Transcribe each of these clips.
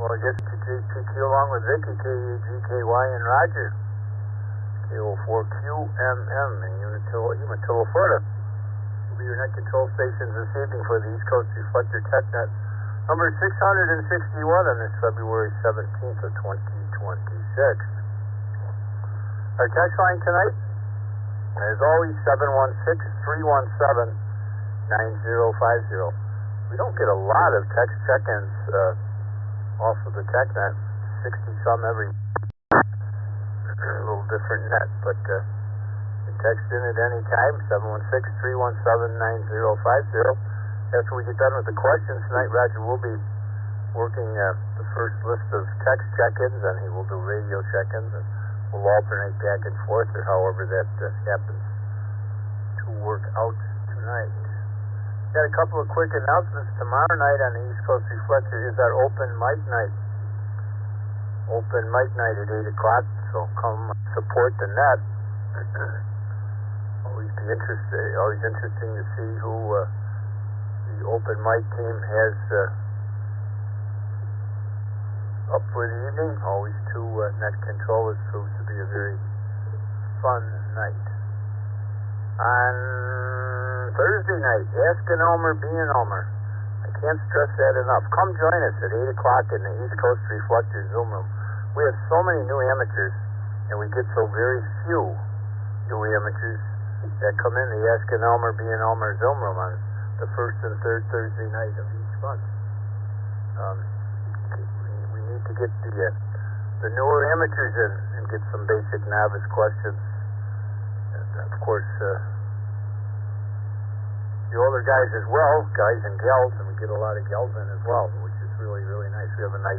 Well, I guess KKQ along with Vicky, KGKY, and Roger. KO4QMM in Umatilla, Florida. Will be your net control stations this evening for the East Coast Reflector Tech Net. Number 661 on this February 17th of 2026. Our text line tonight, as always, 716-317-9050. We don't get a lot of text check-ins off of the tech net, 60-some every a little different net, but you text in at any time, 716-317-9050. After we get done with the questions tonight, Roger will be working the first list of text check-ins, and he will do radio check-ins, and we'll alternate back and forth, or however that happens to work out tonight. Got a couple of quick announcements. Tomorrow night on the East Coast Reflector is our open mic night. Open mic night at 8 o'clock, so come support the net. Always interesting to see who the open mic team has up for the evening. Always two net controllers. Proves to be a very fun night. On Thursday night, Ask an Elmer, Be an Elmer. I can't stress that enough. Come join us at 8 o'clock in the East Coast Reflector Zoom room. We have so many new amateurs, and we get so very few new amateurs that come in the Ask an Elmer, Be an Elmer Zoom room on the first and third Thursday night of each month. We need to get the newer amateurs in and get some basic novice questions. And of course, the older guys as well, guys and gals, and we get a lot of gals in as well, which is really, really nice. We have a nice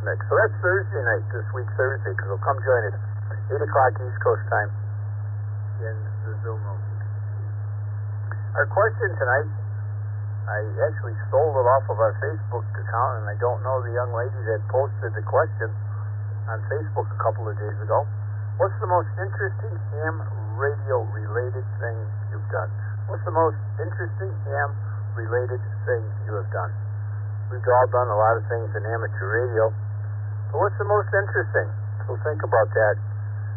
mix. So that's Thursday night, this week Thursday, because we'll come join us 8 o'clock East Coast time in the Zoom room. Our question tonight, I actually stole it off of our Facebook account, and I don't know the young lady that posted the question on Facebook a couple of days ago. What's the most interesting ham radio related thing you've done? What's the most interesting ham-related thing you have done? We've all done a lot of things in amateur radio, but what's the most interesting? So think about that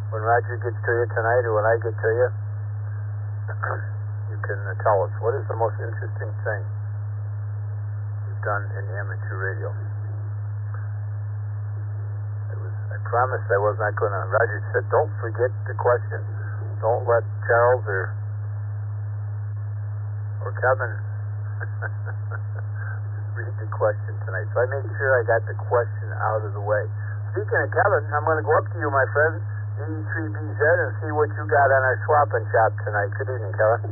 when Roger gets to you tonight, or when I get to you. You can tell us, what is the most interesting thing you've done in amateur radio? I promised I was not going to. Roger said, don't forget the question. Don't let Charles or Kevin read the question tonight. So I made sure I got the question out of the way. Speaking of Kevin, I'm going to go up to you, my friend, E3BZ, and see what you got on our swap and shop tonight. Good evening, Kevin.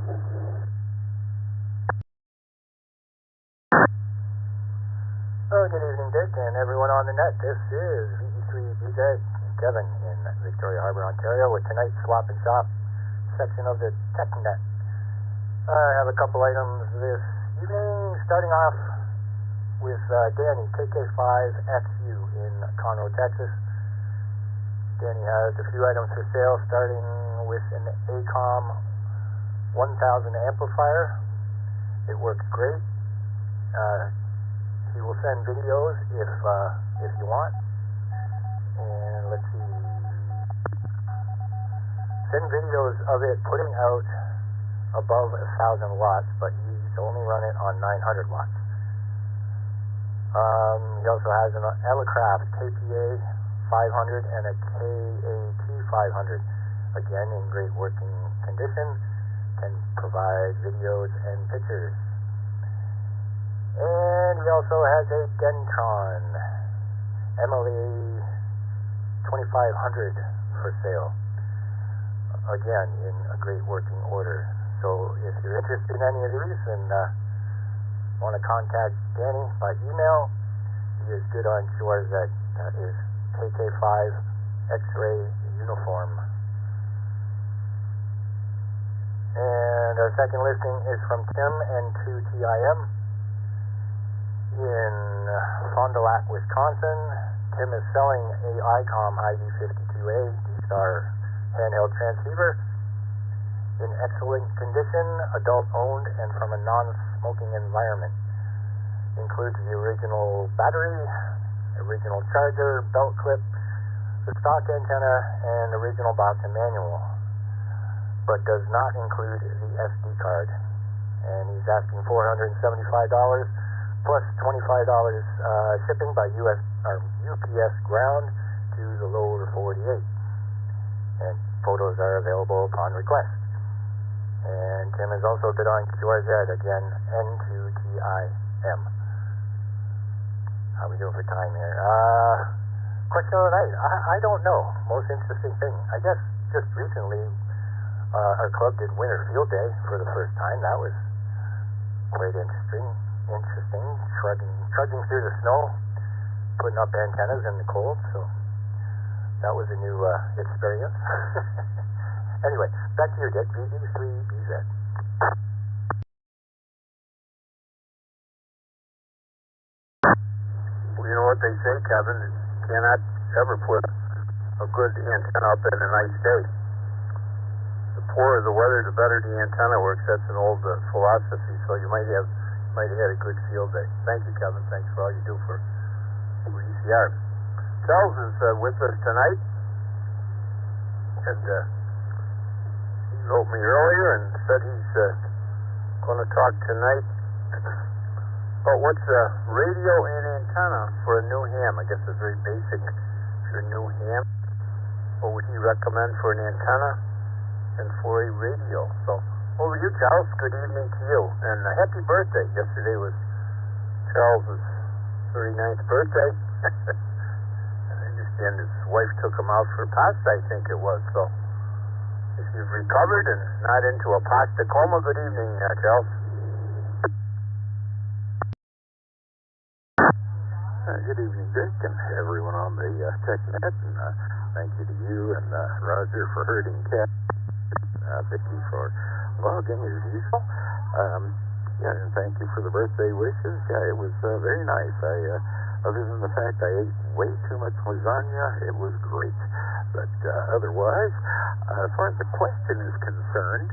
Oh, good evening, Dick, and everyone on the net. This is E3BZ, Kevin, in Victoria Harbour, Ontario, with tonight's swap and shop section of the Tech Net. I have a couple items this evening, starting off with Danny, KK5XU in Conroe, Texas. Danny has a few items for sale, starting with an ACOM 1000 amplifier. It works great. He will send videos if you want. And let's see. Send videos of it putting out above 1,000 watts, but he's only run it on 900 watts. He also has an Elecraft KPA 500 and a KAT 500. Again, in great working condition, can provide videos and pictures. And he also has a Dentron MLA 2500 for sale. Again, in a great working order. So if you're interested in any of these and want to contact Danny by email, he is good on shores. That is KK5 X-ray uniform. And our second listing is from Tim and 2TIM in Fond du Lac, Wisconsin. Tim is selling a ICOM ID52A D-Star handheld transceiver in excellent condition, adult-owned, and from a non-smoking environment. Includes the original battery, original charger, belt clip, the stock antenna, and original box and manual, but does not include the SD card. And he's asking $475 plus $25 shipping by UPS ground to the lower 48. And photos are available upon request. And Tim has also bid on QRZ, again, N2TIM. How are we doing for time here? Question of the night. I don't know. Most interesting thing. I guess just recently our club did Winter Field Day for the first time. That was quite interesting. Trudging through the snow, putting up antennas in the cold. So that was a new experience. Anyway, back to your Dick, VD3BZ. Well, you know what they say, Kevin? You cannot ever put a good antenna up in a nice day. The poorer the weather, the better the antenna works. That's an old philosophy. So you might have had a good field day. Thank you, Kevin. Thanks for all you do for ECR. Charles is with us tonight, and he wrote me earlier and said he's going to talk tonight about what's a radio and antenna for a new ham. I guess it's very basic. If you're a new ham, what would he recommend for an antenna and for a radio? So over to you, Charles. Good evening to you, and happy birthday. Yesterday was Charles's 39th birthday. I understand his wife took him out for pasta, I think it was. So if you've recovered and not into a pasta coma, good evening, Charles. Good evening, Dick, and everyone on the Tech Net, and thank you to you and Roger for herding cats. Vicky for logging as usual. And thank you for the birthday wishes. Yeah, it was very nice. Other than the fact I ate way too much lasagna, it was great. But otherwise, as far as the question is concerned,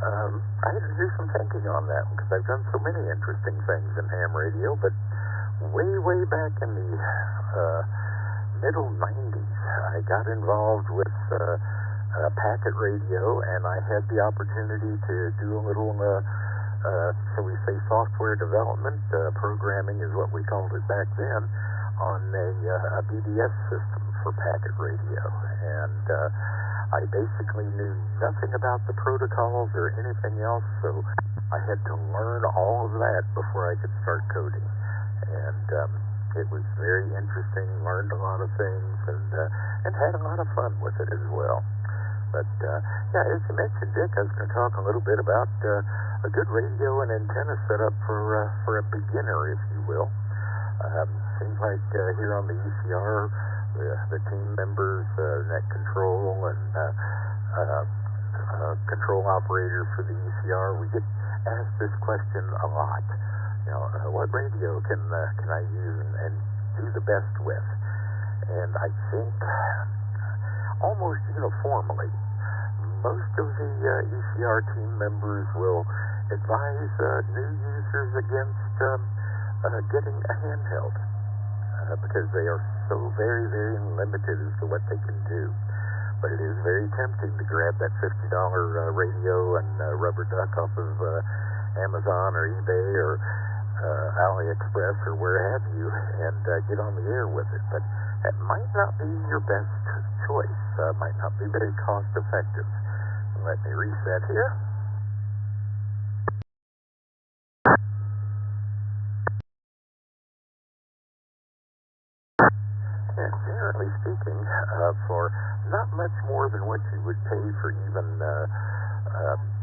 I had to do some thinking on that because I've done so many interesting things in ham radio, but way back in the middle 90s, I got involved with packet radio, and I had the opportunity to do a little, shall we say, software development. Programming is what we called it back then, on a BBS system for packet radio. And I basically knew nothing about the protocols or anything else, so I had to learn all of that before I could start coding. And it was very interesting, learned a lot of things, and had a lot of fun with it as well. But, yeah, as you mentioned, Dick, I was going to talk a little bit about a good radio and antenna setup for a beginner, if you will. Seems like here on the ECR, the team members, net control, and control operator for the ECR, we get asked this question a lot. You know, what radio can I use and do the best with? And I think almost uniformly, most of the ECR team members will advise new users against getting a handheld because they are so very limited as to what they can do. But it is very tempting to grab that $50 radio and rubber duck off of Amazon or eBay or AliExpress or where have you, and get on the air with it. But that might not be your best choice. Might not be very cost effective. Let me reset here. And generally speaking, for not much more than what you would pay for even a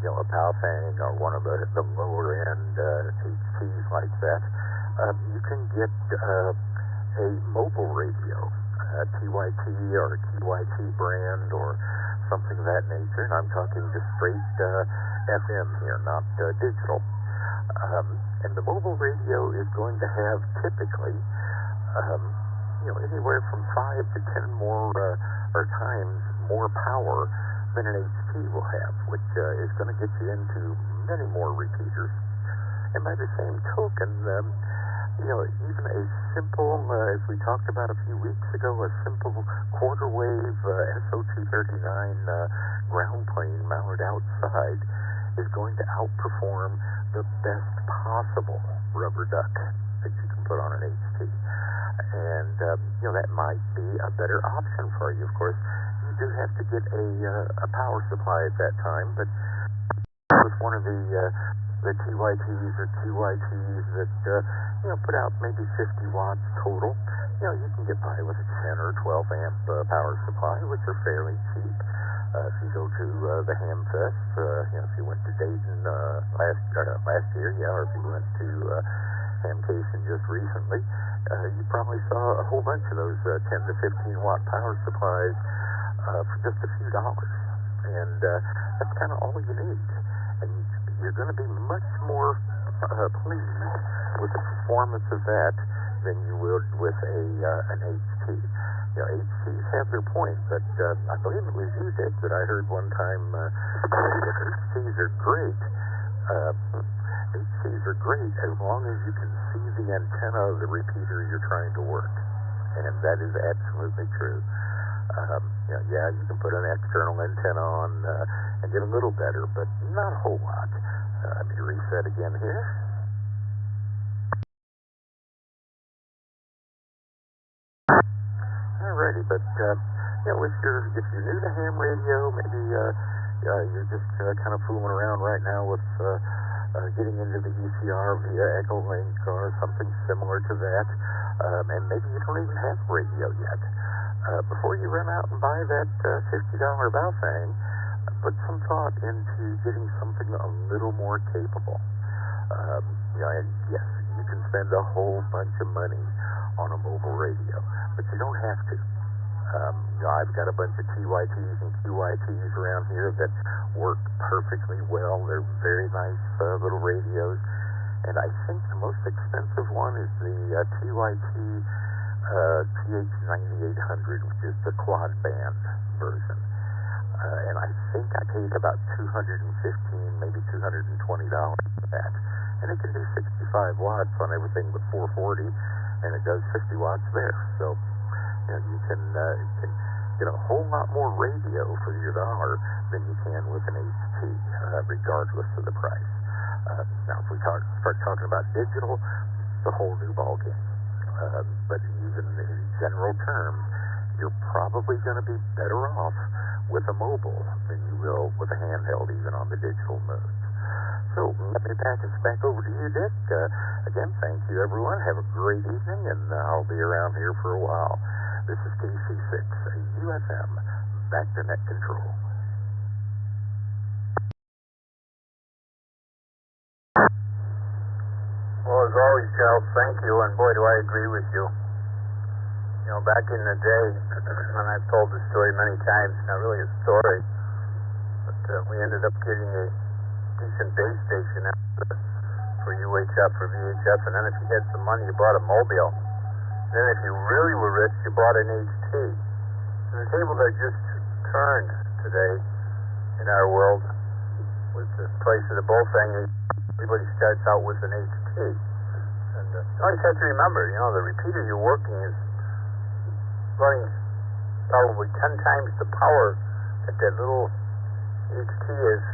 Baofeng or one of the lower end HTs like that, you can get a mobile radio, TYT or TYT brand or something of that nature. And I'm talking just straight FM here, not digital. And the mobile radio is going to have typically anywhere from 5 to 10 more or times more power than an HT will have, which is going to get you into many more repeaters. And by the same token, even a simple, as we talked about a few weeks ago, a simple quarter wave SO-239 ground plane mounted outside is going to outperform the best possible rubber duck that you can put on an HT. And, that might be a better option for you. Of course, you do have to get a power supply at that time, but with one of the TYTs or QYTs that, put out maybe 50 watts total, you can get by with a 10 or 12 amp power supply, which are fairly cheap. If you go to the Ham Fest, if you went to Dayton last year, or if you went to Hamcation just recently, you probably saw a whole bunch of those 10 to 15 watt power supplies for just a few dollars. And that's kind of all you need. And you're going to be much more pleased with the performance of that than you would with an HT. HTs have their point, but I believe it was you, Dick, that I heard one time that HTs are great. HTs are great as long as you can see the antenna of the repeater you're trying to work, and that is absolutely true. You can put an external antenna on and get a little better, but not a whole lot. Let me reset again here. Alrighty, but if you're new to ham radio, maybe you're just kind of fooling around right now with getting into the ECR via Echolink or something similar to that, and maybe you don't even have radio yet. Before you run out and buy that $50 Baofeng, put some thought into getting something a little more capable. And yes, you can spend a whole bunch of money on a mobile radio, but you don't have to. I've got a bunch of TYTs and QYTs around here that work perfectly well. They're very nice little radios, and I think the most expensive one is the TYT TH9800, which is the quad band version. And I think I paid about $215, maybe $220 for that. And it can do 65 watts on everything but 440, and it does 50 watts there. So you can get a whole lot more radio for your dollar than you can with an HT, regardless of the price. Now, if we start talking about digital, it's a whole new ballgame. But even in general terms, you're probably going to be better off with a mobile than you will with a handheld, even on the digital modes. So let me pass this back over to you, Dick. Again, thank you, everyone. Have a great evening, and I'll be around here for a while. This is KC6, UFM, back to net control. Well, as always, Charles, thank you, and boy, do I agree with you. Back in the day, and I've told this story many times, not really a story, but we ended up getting a decent base station for UHF, for VHF, and then if you had some money, you bought a mobile. And then if you really were rich, you bought an HT. And the tables are just turned today in our world with the price of the Baofeng. Everybody starts out with an HT. And you always have to remember, the repeater you're working is running probably 10 times the power that little HT is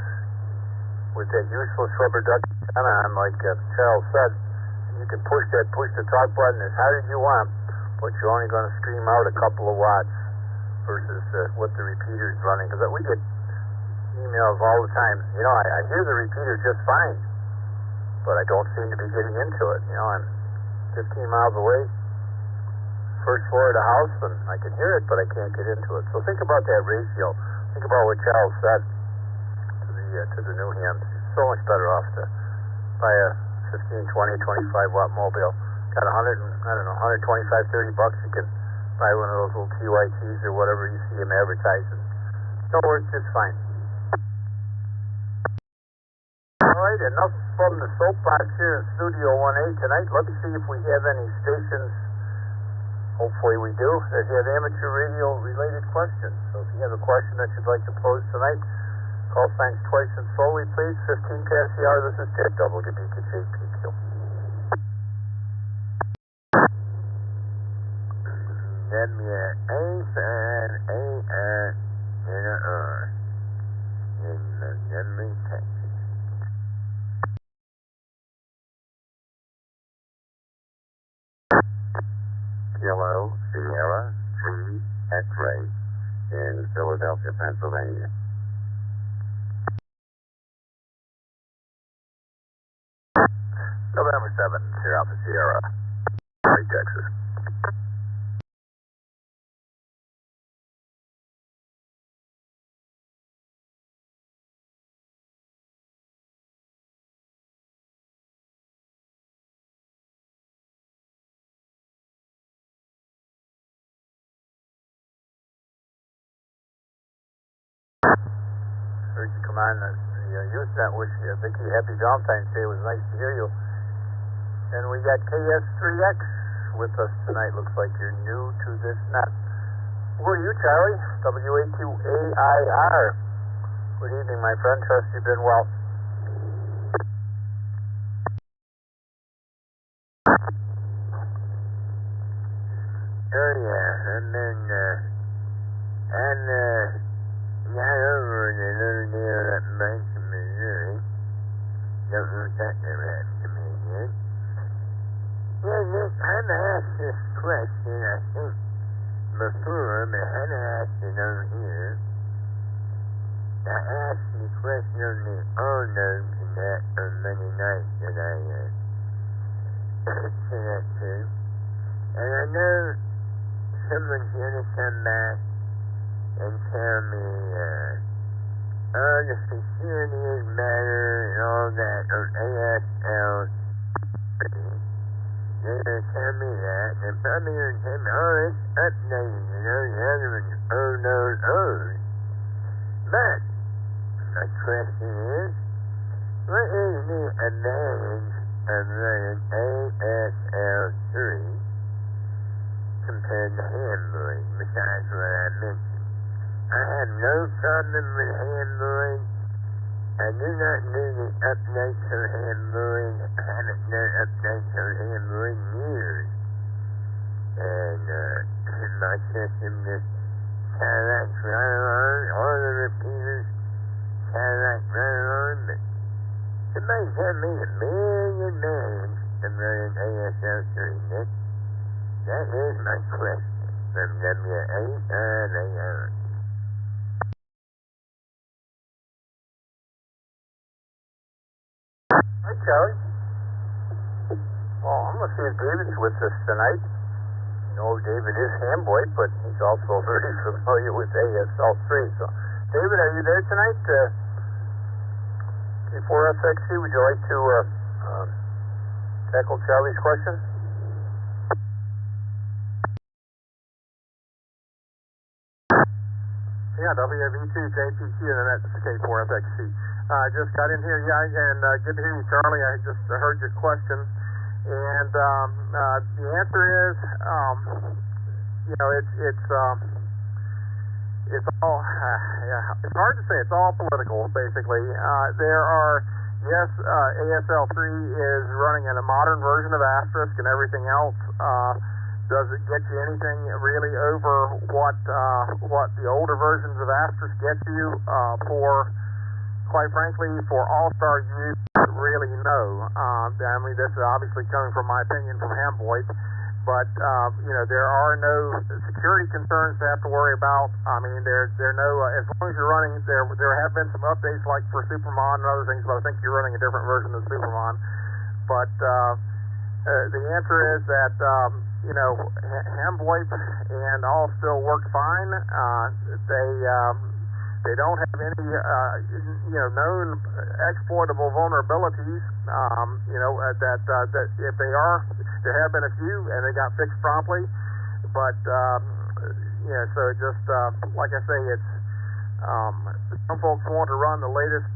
with that useless rubber duck antenna on, like Charles said. You can push the talk button as hard as you want, but you're only going to scream out a couple of watts versus what the repeater is running. Because we get emails all the time. I hear the repeater just fine, but I don't seem to be getting into it. I'm 15 miles away, first floor of the house, and I can hear it, but I can't get into it. So think about that ratio. Think about what Charles said to the new hams. It's so much better off to buy a 15, 20, 25 watt mobile. Got 125, 30 bucks. You can buy one of those little TYTs or whatever you see them advertising. It works just fine. All right, enough from the soapbox here in Studio 1A tonight. Let's see if we have any stations, hopefully we do, that have amateur radio related questions. So if you have a question that you'd like to pose tonight, call signs twice and slowly, please. 15 past the hour. This is Dick, WBKJPQ. WA7AS in Montgomery, Texas. Kilo Sierra 3 X-ray in Philadelphia, Pennsylvania. November 7, Alpha Sierra, Texas. Heard you come on the Usenet. Wish you, Vicky, happy Valentine's Day. It was nice to hear you. And we got KS3X with us tonight. Looks like you're new to this net. Who are you, Charlie? WA2AIR. Good evening, my friend. Trust you've been well. Oh yeah, and then got over the little deal up in Branson, Missouri. Don't know if that never happened to me again. Yeah, Nick, I've asked this question, I think, before, but I hadn't asked it on here. I asked the question on the all-note net on Monday night that I sent that to. And I know someone's gonna come back and tell me, oh, the security is better and all that on ASL. They're gonna tell me that, and they're probably gonna tell me, oh, it's updated, you know, the other one's old. But, my question is, what is the advantage of running ASL3 compared to Android, besides what I mentioned? I have no problem with Android. I do not do the updates on Android. I haven't done updates on Android in years. And my system just Cadillacs right along, all the repeaters Cadillac right along, but somebody tell me the big advantage of running ASL3, Nick. That is my question from WA8RAR. Hi, Charlie. Well, I'm going to see if David's with us tonight. You know, David is Hamboy, but he's also very familiar with ASL3. So, David, are you there tonight? K4FXC, would you like to tackle Charlie's question? Yeah, WV2JPQ, and that's K4FXC. I just got in here, and good to hear you, Charlie. I just heard your question, and the answer is, it's all, it's hard to say. It's all political, basically. There are, yes, ASL3 is running in a modern version of Asterisk and everything else. Does it get you anything really over what the older versions of Asterisk get you? Quite frankly, for all-star use, really no. I mean, this is obviously coming from my opinion from Hamboy, but there are no security concerns to have to worry about. I mean, there no as long as you're running, there have been some updates like for Supermon and other things, but I think you're running a different version of Supermon. But the answer is that Hamboy and all still work fine. They don't have any known exploitable vulnerabilities. That if they are, there have been a few and they got fixed promptly. But so just like I say, it's some folks want to run the latest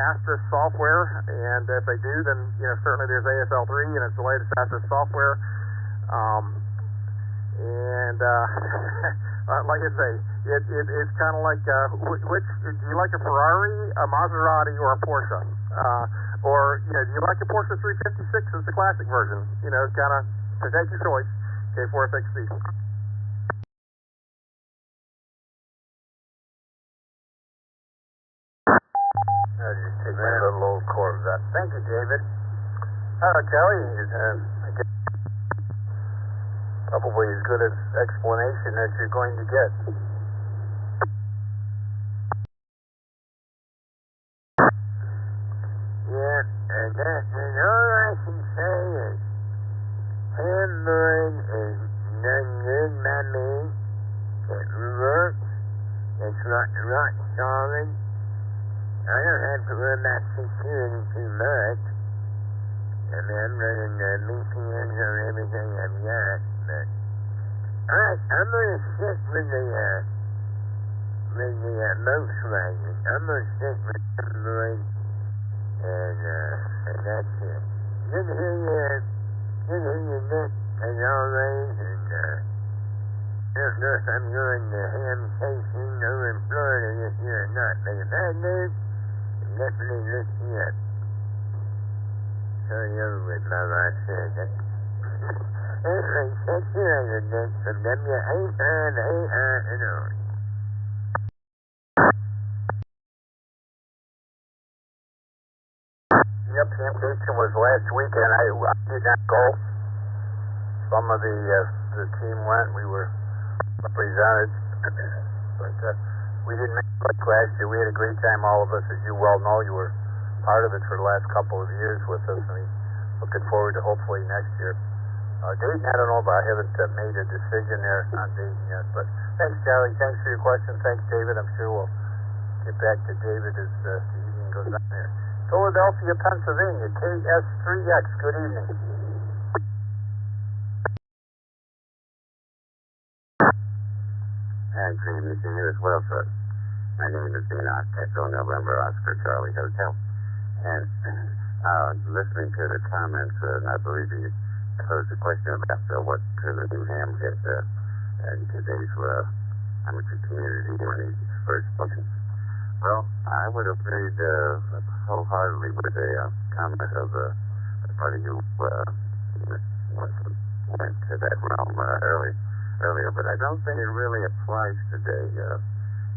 Asterisk software, and if they do, then certainly there's ASL3 and it's the latest Asterisk software. Like I say, it's kind of like which do you like, a Ferrari, a Maserati, or a Porsche? Or do you like a Porsche 356 as the classic version? Kind of to take your choice. K4FXC. Thank you, David. Kelly, I guess probably as good an explanation as you're going to get. Yeah, and all I can say is Android is done good by me. It works. It's rock solid. I don't have to worry about security too much. I mean, I'm running VPNs on everything I've got, but alright, I'm gonna stick with the Volkswagen. I'm gonna stick with Android, and that's it. Good to hear you, Nick, as always, and I don't know if I'm going to ham tasting over in Florida this year or not, but if I do, I'll definitely look you up. Sorry over with my last second. Anyway, catch you later, Nick, from W858 and on. Yep, Temptation was last weekend. I did not go. Some of the team went. We were represented, but we didn't make much last year. We had a great time, all of us, as you well know. You were part of it for the last couple of years with us, and looking forward to hopefully next year. Dayton, I don't know about. I haven't made a decision there on Dayton yet, but thanks, Charlie. Thanks for your question. Thanks, David. I'm sure we'll get back to David as the evening goes on there. Philadelphia, Pennsylvania, KS3X. Good evening. And good evening to you as well, sir. My name is Enoch, Echo November Oscar Charlie Hotel. And listening to the comments, and I believe you posed a question about what could the new ham get in today's amateur community when he first looking. Well, I would have agreed wholeheartedly with a comment of somebody who went to that realm earlier, but I don't think it really applies today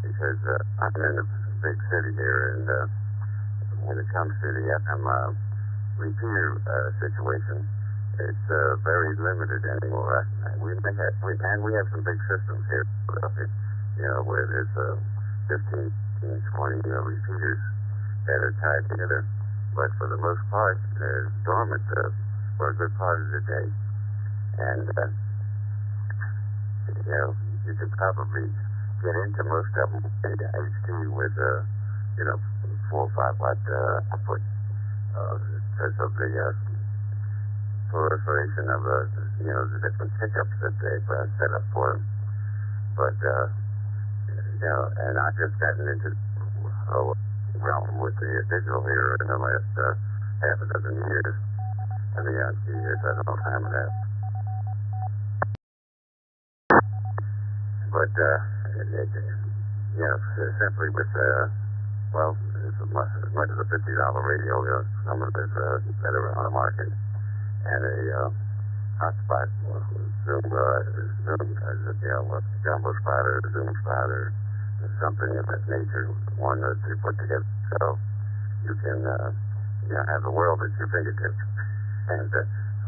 because I'm in a big city here, and when it comes to the FM repeater situation, it's very limited anymore. We have some big systems here, where there's 15, 20 repeaters that are tied together, but for the most part, they're dormant for a good part of the day, and you could probably get into most of them in HD with 4 or 5 watt output because of the proliferation of the different pickups that they've set up for them. But and I've just gotten into realm with the digital here in the last half a dozen years. I mean, a few years, I don't know how time of that. But simply with as much as a $50 radio, some of it that are on the market, and a hotspot, Zoom, jumbo spotter, Zoom spotter, something of that nature, one that you put together so you can have the world at your fingertips, and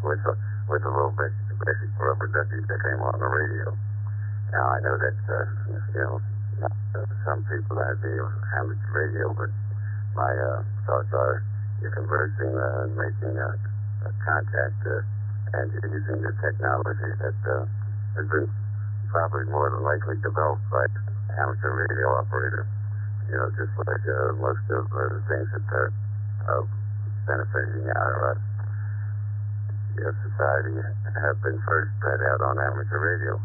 with a little bit basic rubber duckies that came on the radio. Now I know that some people have the amateur radio, but my thoughts are you're conversing and making a contact, and you're using the technology that has been probably more than likely developed by amateur radio operator. Just like most of the things that are benefiting our society have been first spread out on amateur radio.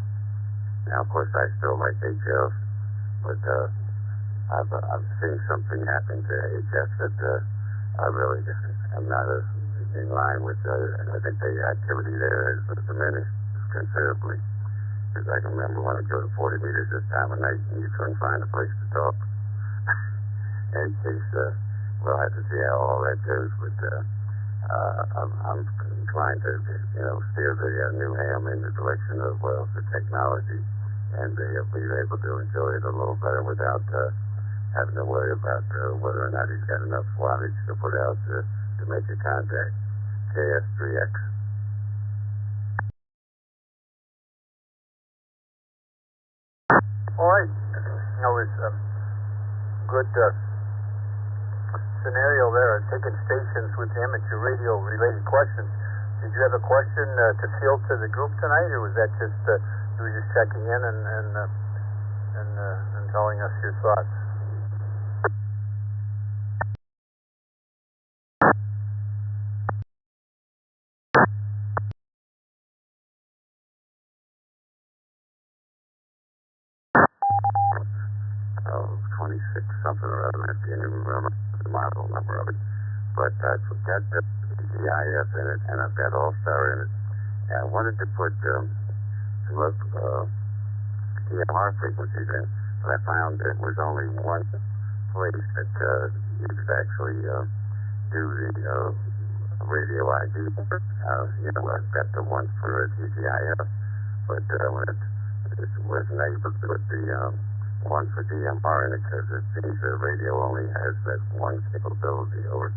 Now, of course, I still like HF, but I've seen something happen to HF that I really am not in line with. I think the activity there has diminished considerably. Because I can remember when I go to 40 meters this time of night and you couldn't find a place to talk. In case, we'll have to see how all that goes, but I'm inclined to, steer the new ham in the direction of the technology and be able to enjoy it a little better without having to worry about whether or not he's got enough wattage to put out to make a contact. KS3X. All right. That was a good scenario there. Taking stations with amateur radio related questions. Did you have a question to field to the group tonight, or was that just you were just checking in and telling us your thoughts? Oh, 26 something or other. I can't even remember the model number of it. But I've got the GIF in it, and I've got All-Star in it. And I wanted to put some EMR frequencies in, but I found there was only one place that you could actually do the radio ID. I've got the one for TGIF, but it wasn't able to put the one for DMR in it because it seems the radio only has that one capability over.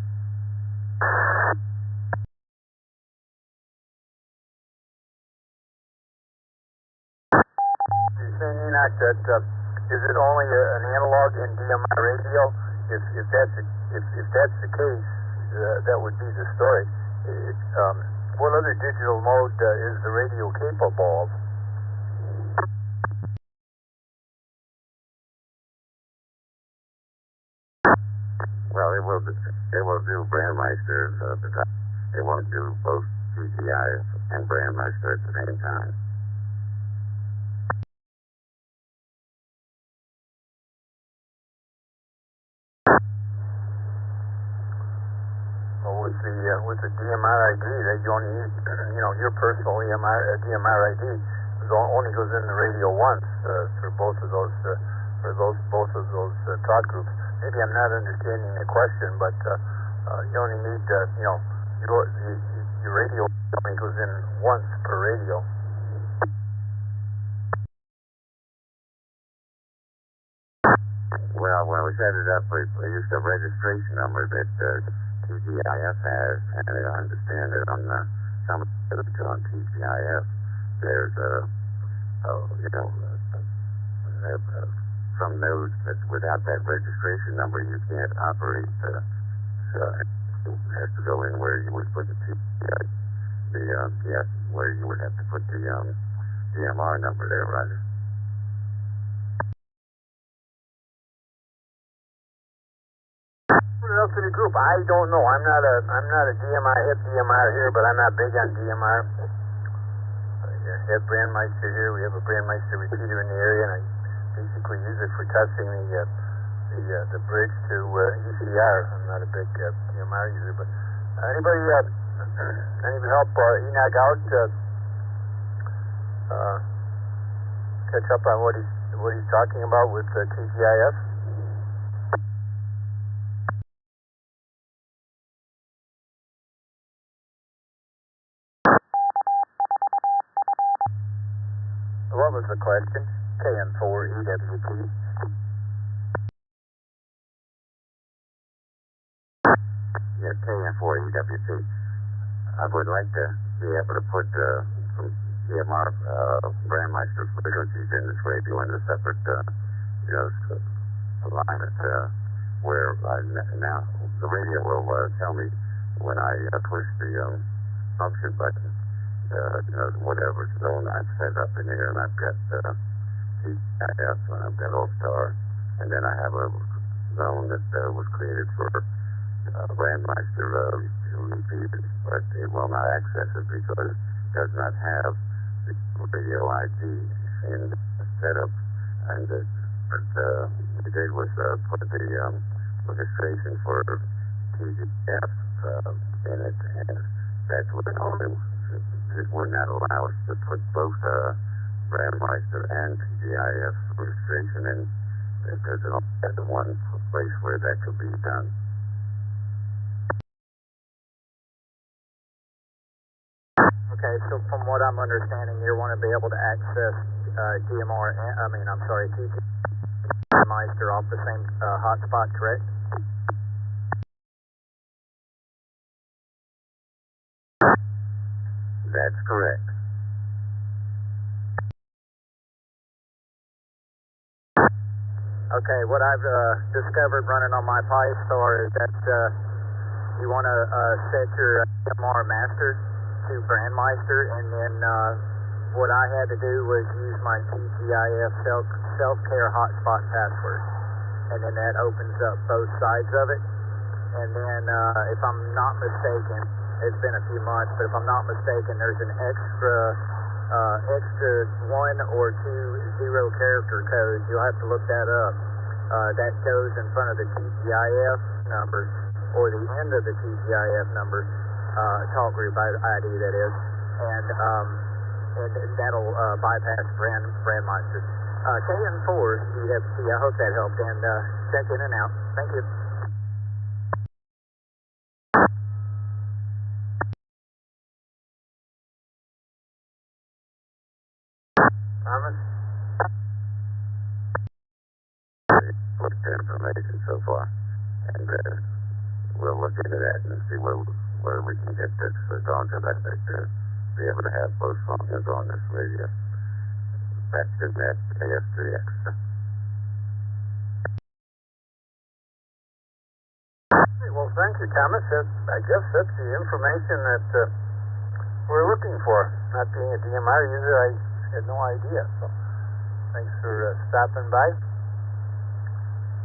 You're saying, Enoch, that is it only an analog in DMR radio? If that's the case, that would be the story. What other digital mode is the radio capable of? Well, it will do Brandmeister, but it won't do both TGI and Brandmeister at the same time. Well, with the DMR ID, that you only need, your personal DMR ID only goes in the radio once for both of those talk groups. Maybe I'm not understanding the question, but you only need, your radio only goes in once per radio. Well, when we set it up, we used a registration number that TGIF has, and I understand that on some of it on TGIF, there's from those that without that registration number, you can't operate. It has to go in where you would put the where you would have to put the DMR number there, Roger. Put it up to the group. I don't know. I'm not a DMR hip DMR here, but I'm not big on DMR. I have Brandmeister here. We have a Brandmeister repeater in the area, and I basically use it for testing the bridge to ECR. I'm not a big DMR user, but anybody help Enoch out? Catch up on what he's talking about with TGIF. What was the question? KN4EWP. Yes, KN4EWP. I would like to be able to put some DMR Brandmeister frequencies in this radio in a separate, alignment where now the radio will tell me when I push the function button. Whatever zone I've set up in here, and I've got TIF, and I've got All-Star, and then I have a zone that was created for Brandmeister repeaters, but it will not access it because it does not have the radio ID in setup. And what we did was put the registration for TGF in it, and that would only. It would not allow us to put both Brandmeister and GIF registration in because it only had the one place where that could be done. Okay, so from what I'm understanding, you want to be able to access TG Brandmeister off the same hotspot, correct? That's correct. Okay, what I've discovered running on my Pi-Star is that you want to set your MR master to Brandmeister, and then what I had to do was use my TGIF self-care hotspot password, and then that opens up both sides of it. And then if I'm not mistaken, it's been a few months, but if I'm not mistaken, there's an extra 1 or 2 zero-character codes. You'll have to look that up. That goes in front of the TGIF number, or the end of the TGIF number, talk group ID that is, and that'll bypass Brandmeister. KN4 EFC, I hope that helped, and check in and out. Thank you. Thomas? Looked at information so far, and we'll look into that and see where we can get this onto that to be able to have both functions on this radio. Vector Net AS3X. Well, thank you, Thomas. I guess that's the information that we're looking for. Not being a DMR user, I had no idea. So thanks for stopping by.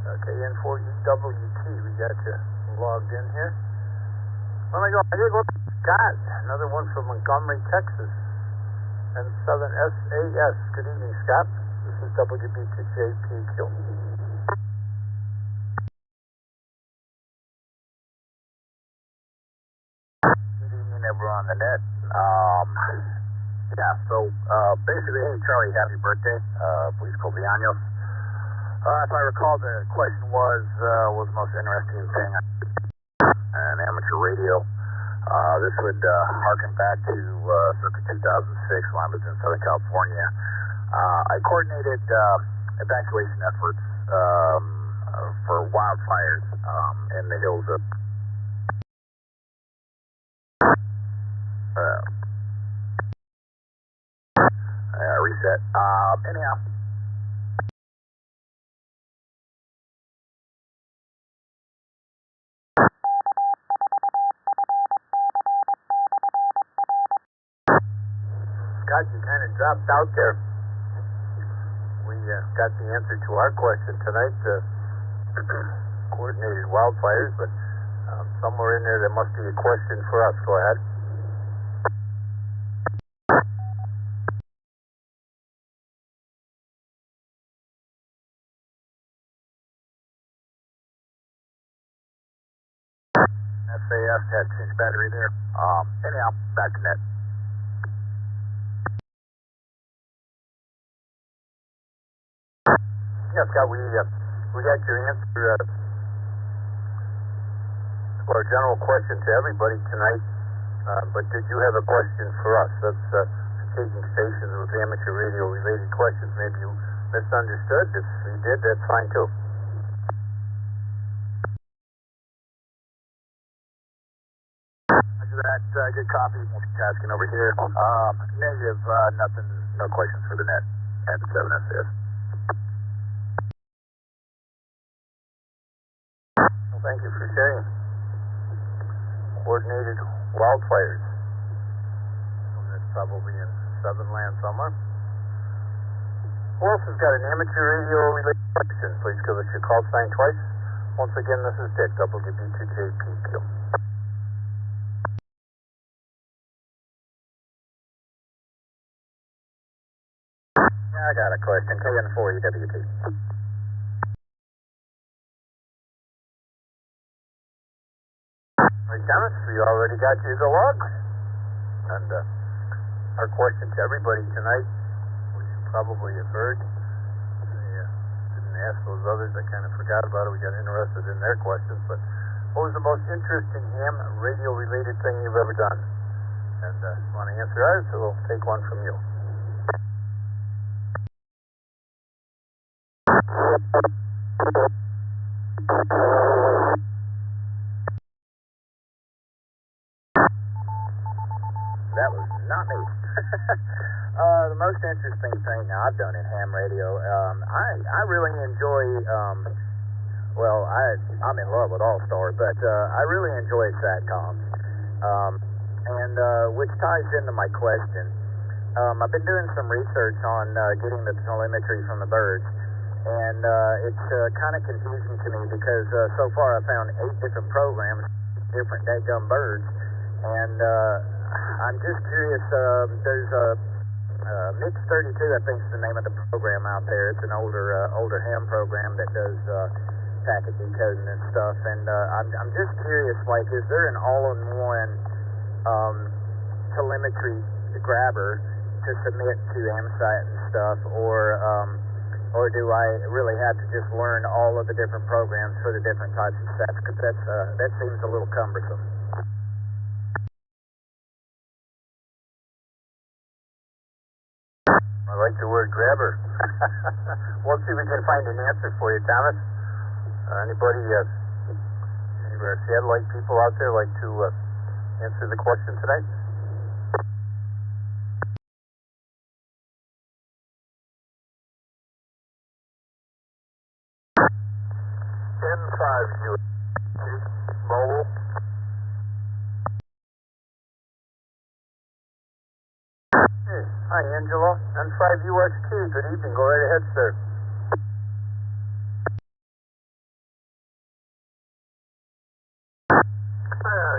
KN4EWT, we got you logged in here. Oh my God, I did look. Scott, another one from Montgomery, Texas, and Southern SAS. Good evening, Scott. This is WB2JPQ. Good evening, everyone on the net. Basically, hey, Charlie, happy birthday. Please cumpleaños. If I recall, the question was the most interesting thing on amateur radio. This would harken back to circa 2006 when I was in Southern California. I coordinated evacuation efforts for wildfires in the hills of reset. Anyhow. Scott, you kind of dropped out there. We got the answer to our question tonight, coordinated wildfires, but somewhere in there must be a question for us. Go ahead. SAS had change battery there. Anyhow, back to net. Yeah, Scott, we got your answer to our general question to everybody tonight, but did you have a question for us? That's taking stations with amateur radio related questions. Maybe you misunderstood. If you did, that's fine too. Roger that. Good copy. Multitasking over here. Negative. Nothing. No questions for the net. And 7SS. Well, thank you for sharing. Coordinated wildfires. That's probably in southern land somewhere. Who else has got an amateur radio related question? Please give us your call sign twice. Once again, this is Dick, WB2JPQ. I got a question. KN4EWT. Right, Thomas, we already got you the log. And our question to everybody tonight, which you probably have heard, I didn't ask those others, I kind of forgot about it. We got interested in their questions, but what was the most interesting ham radio related thing you've ever done? And if you want to answer ours, so we'll take one from you. that was not me. The most interesting thing I've done in ham radio, I really enjoy, I'm in love with All-Star, but I really enjoy SATCOM, which ties into my question. I've been doing some research on getting the telemetry from the birds, and it's kind of confusing to me because so far I found 8 different programs, different daggum birds, and I'm just curious, there's a Mix 32, I think is the name of the program out there. It's an older ham program that does packet decoding and stuff, and I'm just curious, like, is there an all-in-one telemetry grabber to submit to AMSAT and stuff, or do I really have to just learn all of the different programs for the different types of sets? Because that seems a little cumbersome. I like the word grabber. We'll see if we can find an answer for you, Thomas. Anybody, any of our satellite people out there like to answer the question tonight? N5 mobile. Hey, hi, Angelo. N5UXT. Good evening. Go right ahead, sir.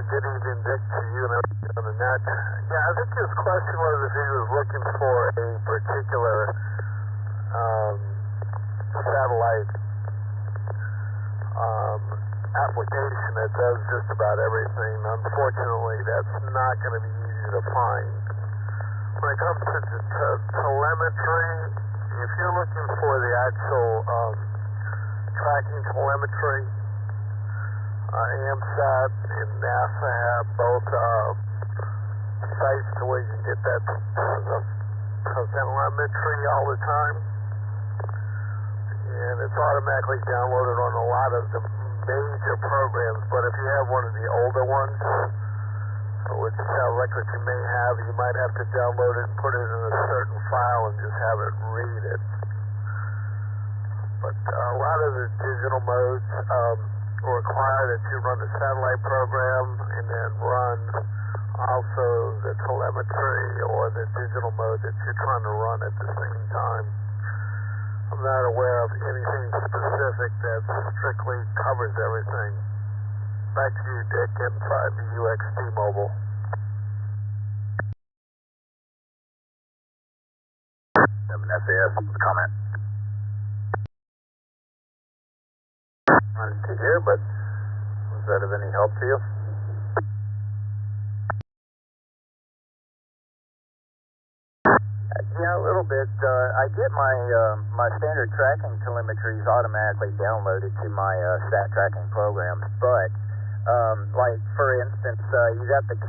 Good evening, Dick, to you and everybody on the net. Yeah, I think his question was if he was looking for a particular satellite application that does just about everything. Unfortunately, that's not going to be easy to find. When it comes to telemetry, if you're looking for the actual tracking telemetry, AMSAT and NASA have both sites to where you can get that telemetry all the time, and it's automatically downloaded on a lot of the major programs. But if you have one of the older ones, which sounds like what you may have, you might have to download it and put it in a certain file and just have it read it. But a lot of the digital modes require that you run the satellite program and then run also the telemetry or the digital mode that you're trying to run at the same time. I'm not aware of anything specific that strictly covers everything. Back to you, Dick, N5UXT Mobile. Have an SAS comment. To hear, but was that of any help to you? Yeah, a little bit. I get my standard tracking telemetries automatically downloaded to my sat tracking programs, but like for instance, you got the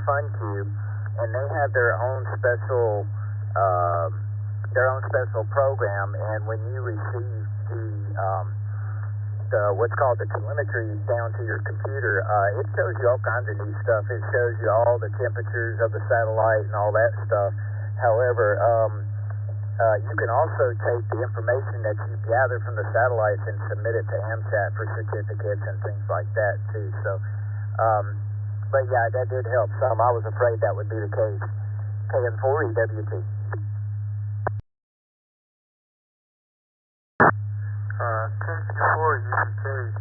Fun Cube, and they have their own special program, and when you receive what's called the telemetry down to your computer, it shows you all kinds of neat stuff. It shows you all the temperatures of the satellite and all that stuff. However, you can also take the information that you gather from the satellites and submit it to AMSAT for certificates and things like that too. So, but yeah, that did help some. I was afraid that would be the case. KN4EWT. KQ4UK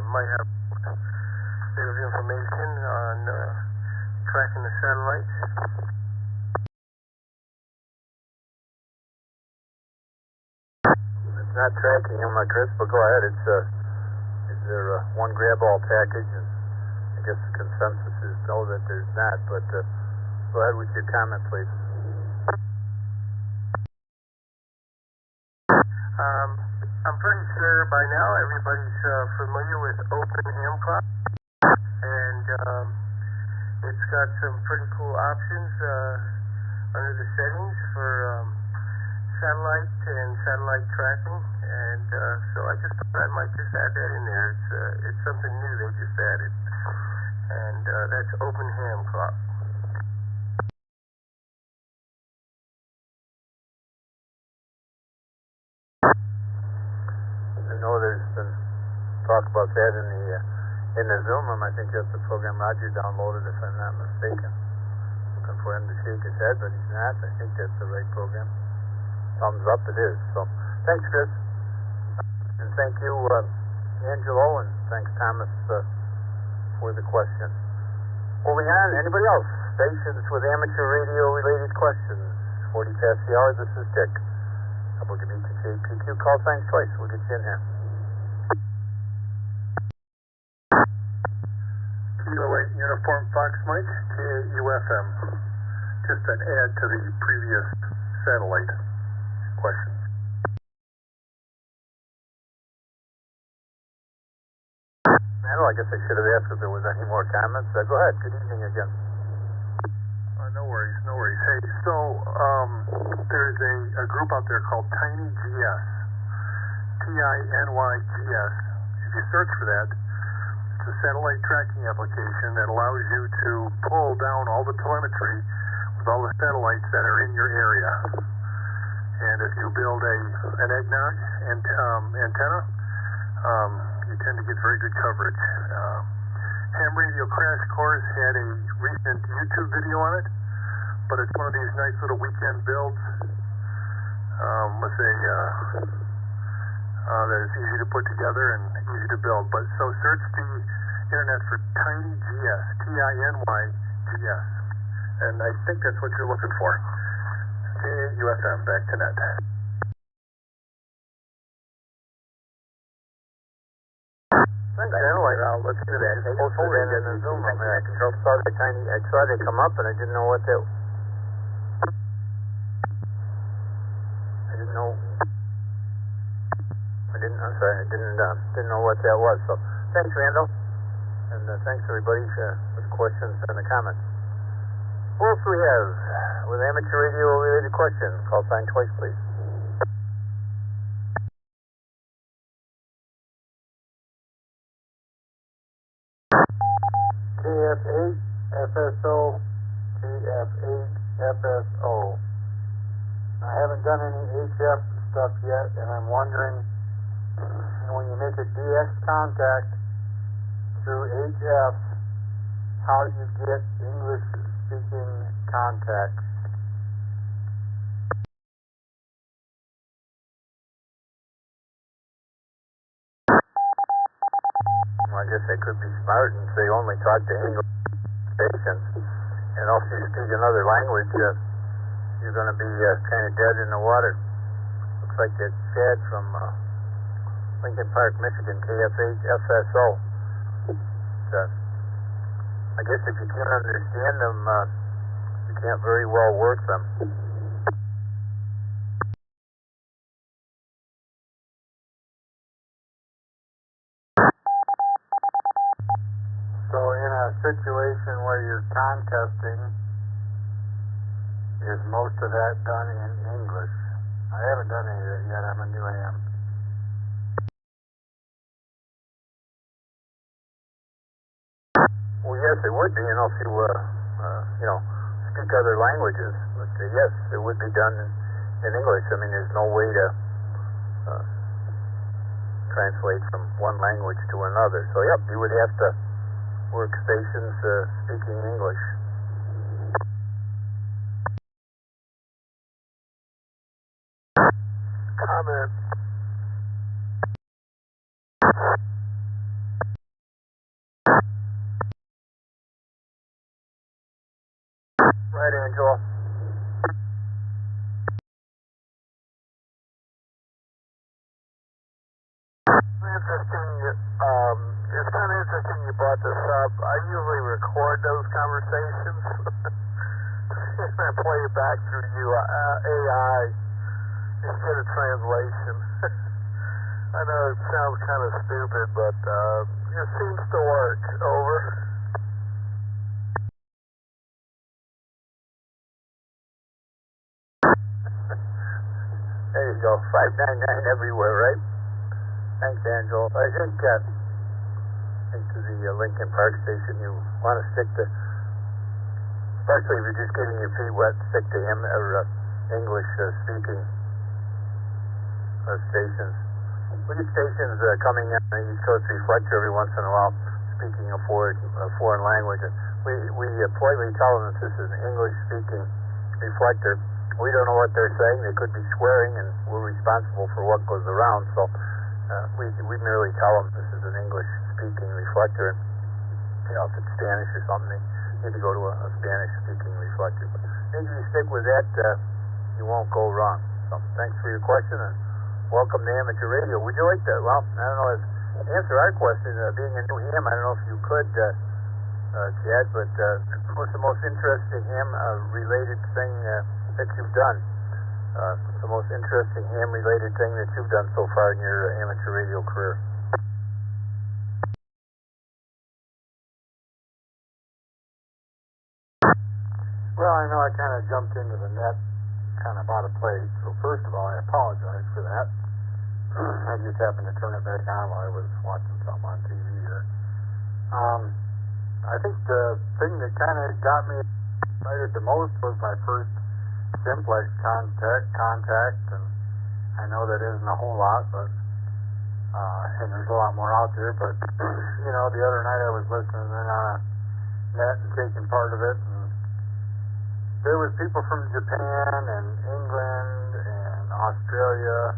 might have a bit of information on tracking the satellites. It's not tracking them, Chris, but go ahead. It's there one grab all package, and I guess the consensus is no, that there's not, but go ahead with your comment, please. I'm pretty sure by now everybody's familiar with Open Ham Clock, and it's got some pretty cool options under the settings for satellite and satellite tracking, and so I just thought I might just add that in there. It's something new they just added, and that's Open Ham Clock. know there's been talk about that in the Zoom room. I think that's the program Roger downloaded, if I'm not mistaken. Looking for him to shake his head, but he's not. I think that's the right program. Thumbs up, it is. So, thanks, Chris. And thank you, Angelo, and thanks, Thomas, for the question. Moving on, anybody else? Stations with amateur radio-related questions. 40 past the hour, this is Dick. WBTJ-PQ, call sign choice. We'll get you in here. Kilo 8 Uniform Fox Mike, KUFM. Just an add to the previous satellite questions. I guess I should have asked if there was any more comments. Go ahead. Good evening again. No worries, no worries. Hey, so there's a group out there called Tiny GS, TINYGS. If you search for that, it's a satellite tracking application that allows you to pull down all the telemetry with all the satellites that are in your area. And if you build an eggnog antenna, you tend to get very good coverage. Ham Radio Crash Course had a recent YouTube video on it, but it's one of these nice little weekend builds with that is easy to put together and easy to build. But so search the internet for Tiny GS, TINYGS, and I think that's what you're looking for. KUFM, back to net. Thanks, I'll look into that. Hey, posted that in the Zoom room. I saw they come up, and I didn't know what that. I'm sorry, I didn't know what that was. So, thanks, Randall, and thanks everybody for the questions and the comments. Who else do we have with amateur radio-related questions? Call sign twice, please. KF8 FSO, KF8 FSO. I haven't done any HF stuff yet, and I'm wondering when you make a DX contact through HF, how do you get English-speaking contacts? Well, I guess they could be smart and say only talk to English stations. And if you speak another language, you're going to be kind of dead in the water. Looks like that Chad from Lincoln Park, Michigan, KF8 FSO. I guess if you can't understand them, you can't very well work them. So in a situation where you're contesting, is most of that done in English? I haven't done any of that yet. I'm a new AM. Well, yes, it would be, and if you speak other languages. But yes, it would be done in English. I mean, there's no way to translate from one language to another. So, yep, you would have to work stations speaking English. Comment. Right, Angela. It's kind of interesting you brought this up. I usually record those conversations and I play it back through AI instead of translation. I know it sounds kind of stupid, but it seems to work. Over. There you go. 599 everywhere, right? Thanks, Angela. I think to the Lincoln Park station, you want to stick to, especially if you're just getting your feet wet, stick to English speaking stations. we get stations coming in on the East Coast Reflector every once in a while, speaking a foreign language. We politely tell them that this is an English-speaking reflector. We don't know what they're saying. They could be swearing, and we're responsible for what goes around. So we merely tell them this is an English-speaking reflector. And, if it's Spanish or something, they need to go to a Spanish-speaking reflector. But maybe you stick with that, you won't go wrong. So thanks for your question, and welcome to Amateur Radio. Would you like to, well, I don't know, answer our question, being a new ham, I don't know if you could, Chad, but what's the most interesting ham-related thing that you've done? What's the most interesting ham-related thing that you've done so far in your amateur radio career? Well, I know I kind of jumped into the net kind of out of place, so first of all, I apologize for that. I just happened to turn it back on while I was watching something on TV here. I think the thing that kind of got me excited the most was my first simplex contact, and I know that isn't a whole lot, but and there's a lot more out there, but the other night I was listening in on a net and taking part of it, and there was people from Japan and England and Australia,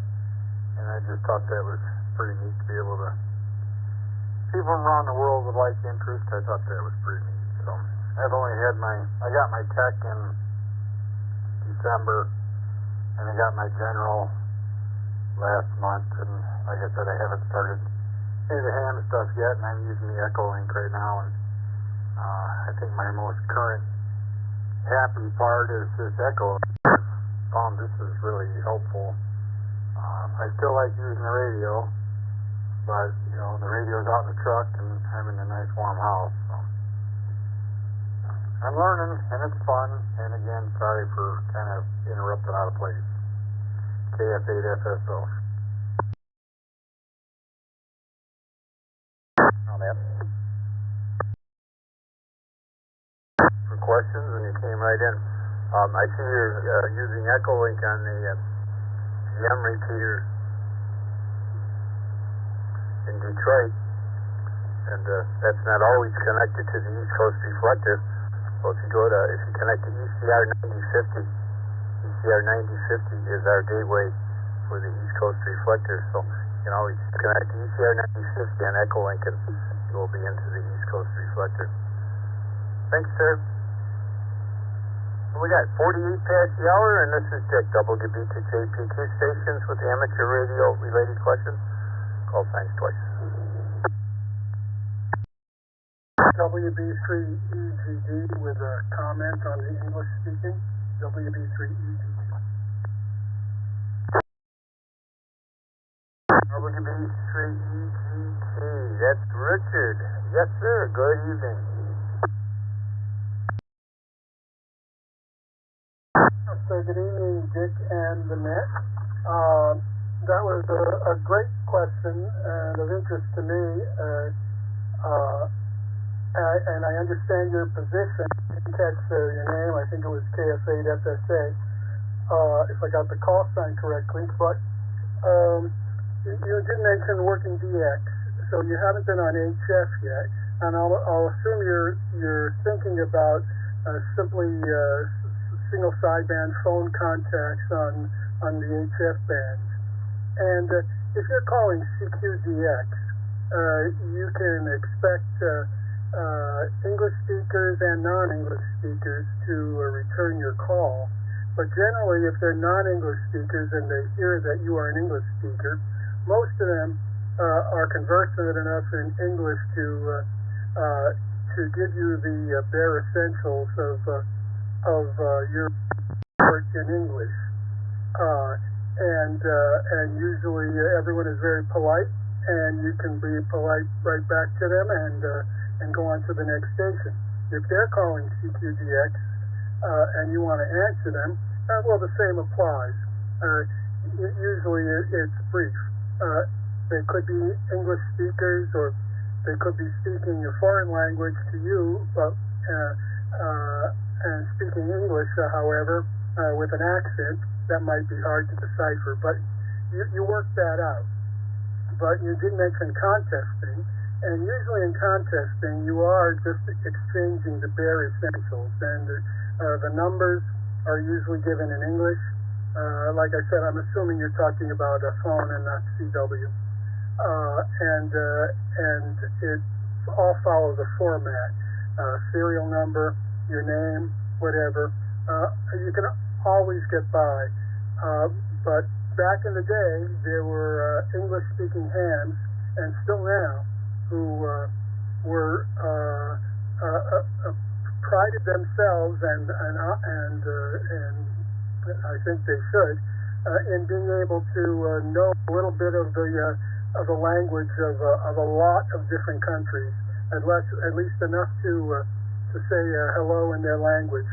and I just thought that was pretty neat to be able to. People from around the world with like interest, I thought that was pretty neat. So I got my tech in December, and I got my general last month, and like I said, I haven't started any of the ham stuff yet, and I'm using the Echo Link right now, and I think my most current happy part is this Echo. I found this is really helpful. I still like using the radio, but the radio's out in the truck and I'm in a nice warm house. So I'm learning and it's fun. And again, sorry for kind of interrupting out of place. KF8FSO. Oh, man. For questions, and you came right in. I see you're using Echo Link on the GM repeater in Detroit, and that's not always connected to the East Coast Reflector. So if you connect to ECR 9050, ECR 9050 is our gateway for the East Coast Reflector. So you can always connect to ECR 9050 on Echo Link, and you'll be into the East Coast Reflector. Thanks, sir. We got 48 past the hour, and this is Dick, WB2JPQ stations with amateur radio related questions. Call signs twice. WB3EGD with a comment on the English speaking. WB3EGD. WB3EGT, that's Richard. Yes, sir. Good evening. So good evening, Dick and the net. That was a great question and of interest to me. And I understand your position. I didn't catch your name. I think it was KF8FSA, if I got the call sign correctly. But you did mention working DX, so you haven't been on HF yet. And I'll assume you're thinking about simply single sideband phone contacts on the HF bands. And if you're calling CQDX, you can expect English speakers and non-English speakers to return your call. But generally, if they're non-English speakers and they hear that you are an English speaker, most of them are conversant enough in English to give you the bare essentials of your work in English, and usually everyone is very polite, and you can be polite right back to them and go on to the next station. If they're calling CQDX and you want to answer them, well, the same applies. Usually it's brief. They could be English speakers, or they could be speaking a foreign language to you, but and speaking English, however, with an accent that might be hard to decipher. But you work that out. but you did mention contesting, and usually in contesting you are just exchanging the bare essentials, and the numbers are usually given in English. Like I said, I'm assuming you're talking about a phone and not CW. And it all follows a format, serial number, your name, whatever. You can always get by. But back in the day, there were English-speaking hams, and still now, who were prided themselves, and I think they should, in being able to know a little bit of the language of a lot of different countries, at least enough to say hello in their language.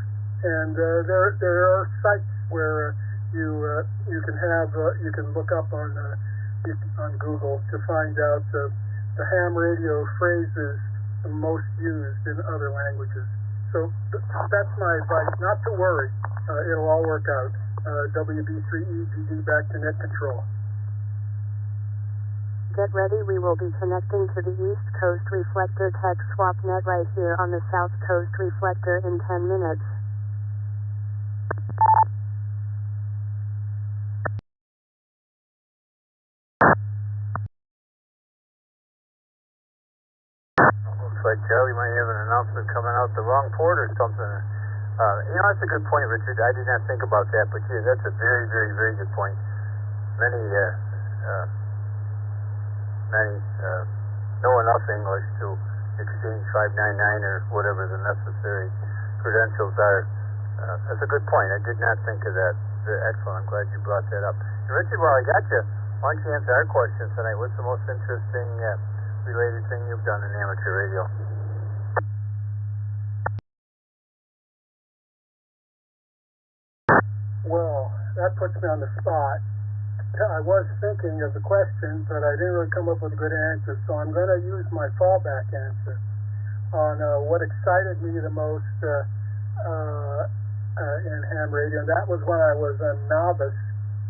And there are sites where you can look up on Google to find out the ham radio phrases most used in other languages. So that's my advice. Not to worry. It'll all work out. WB3EGD back to net control. Get ready. We will be connecting to the East Coast Reflector Tech Swap Net right here on the South Coast Reflector in 10 minutes. Looks like Charlie might have an announcement coming out the wrong port or something. That's a good point, Richard. I did not think about that, but yeah, that's a very, very, very good point. Many know enough English to exchange 599 or whatever the necessary credentials are. That's a good point. I did not think of that. Excellent. I'm glad you brought that up. And Richard, while I got you, why don't you answer our question tonight? What's the most interesting related thing you've done in amateur radio? Well, that puts me on the spot. I was thinking of the question, but I didn't really come up with a good answer, so I'm going to use my fallback answer on what excited me the most in ham radio. That was when I was a novice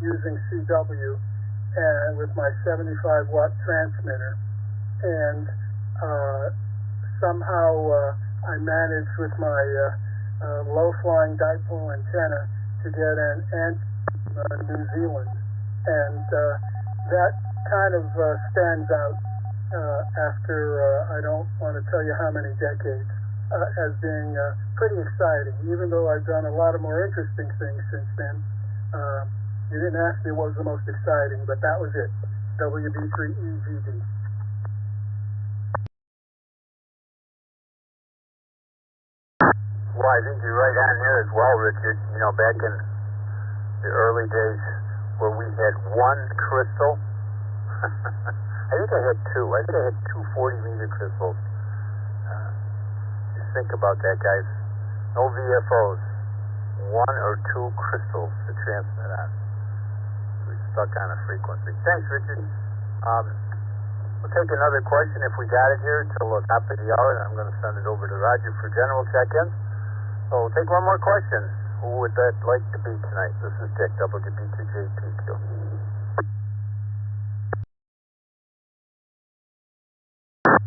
using CW and with my 75-watt transmitter, and somehow I managed with my low-flying dipole antenna to get an answer in New Zealand, and that kind of stands out after I don't want to tell you how many decades, as being pretty exciting, even though I've done a lot of more interesting things since then. You didn't ask me what was the most exciting, but that was it. WB3EGD. Well, I think you're right on there as well, Richard. Back in the early days where we had one crystal, I think I had two. I think I had two 40-meter crystals. Just think about that, guys. No VFOs. One or two crystals to transmit on. We're stuck on a frequency. Thanks, Richard. We'll take another question if we got it here till the top of the hour, and I'm going to send it over to Roger for general check-ins. So we'll take one more question. Who would that like to be tonight? This is Dick, WB2JPQ.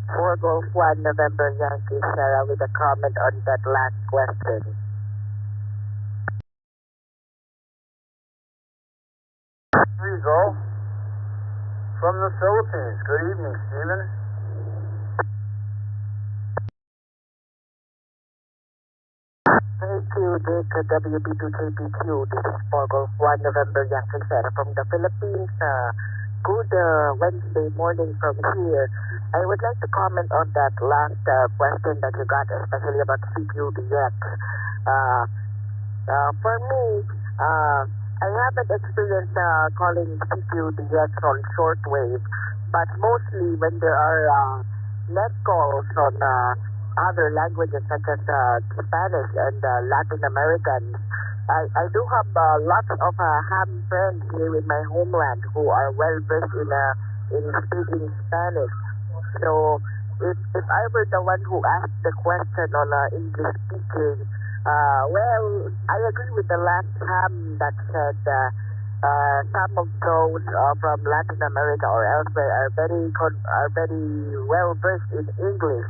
For Golf 1 November Yankee Sarah with a comment on that last question. Rizo from the Philippines. Good evening, Stephen. Thank you, Dick, WB2JPQ. This is for Golf 1 November Yankee Sarah from the Philippines. Good Wednesday morning from here. I would like to comment on that last question that you got, especially about CQDX. For me, I haven't experienced calling CQDX on shortwave, but mostly when there are net calls on other languages such as Spanish and Latin American, I do have lots of ham friends here in my homeland who are well versed in speaking Spanish. So if I were the one who asked the question on English speaking, well, I agree with the last ham that said some of those from Latin America or elsewhere are very well versed in English.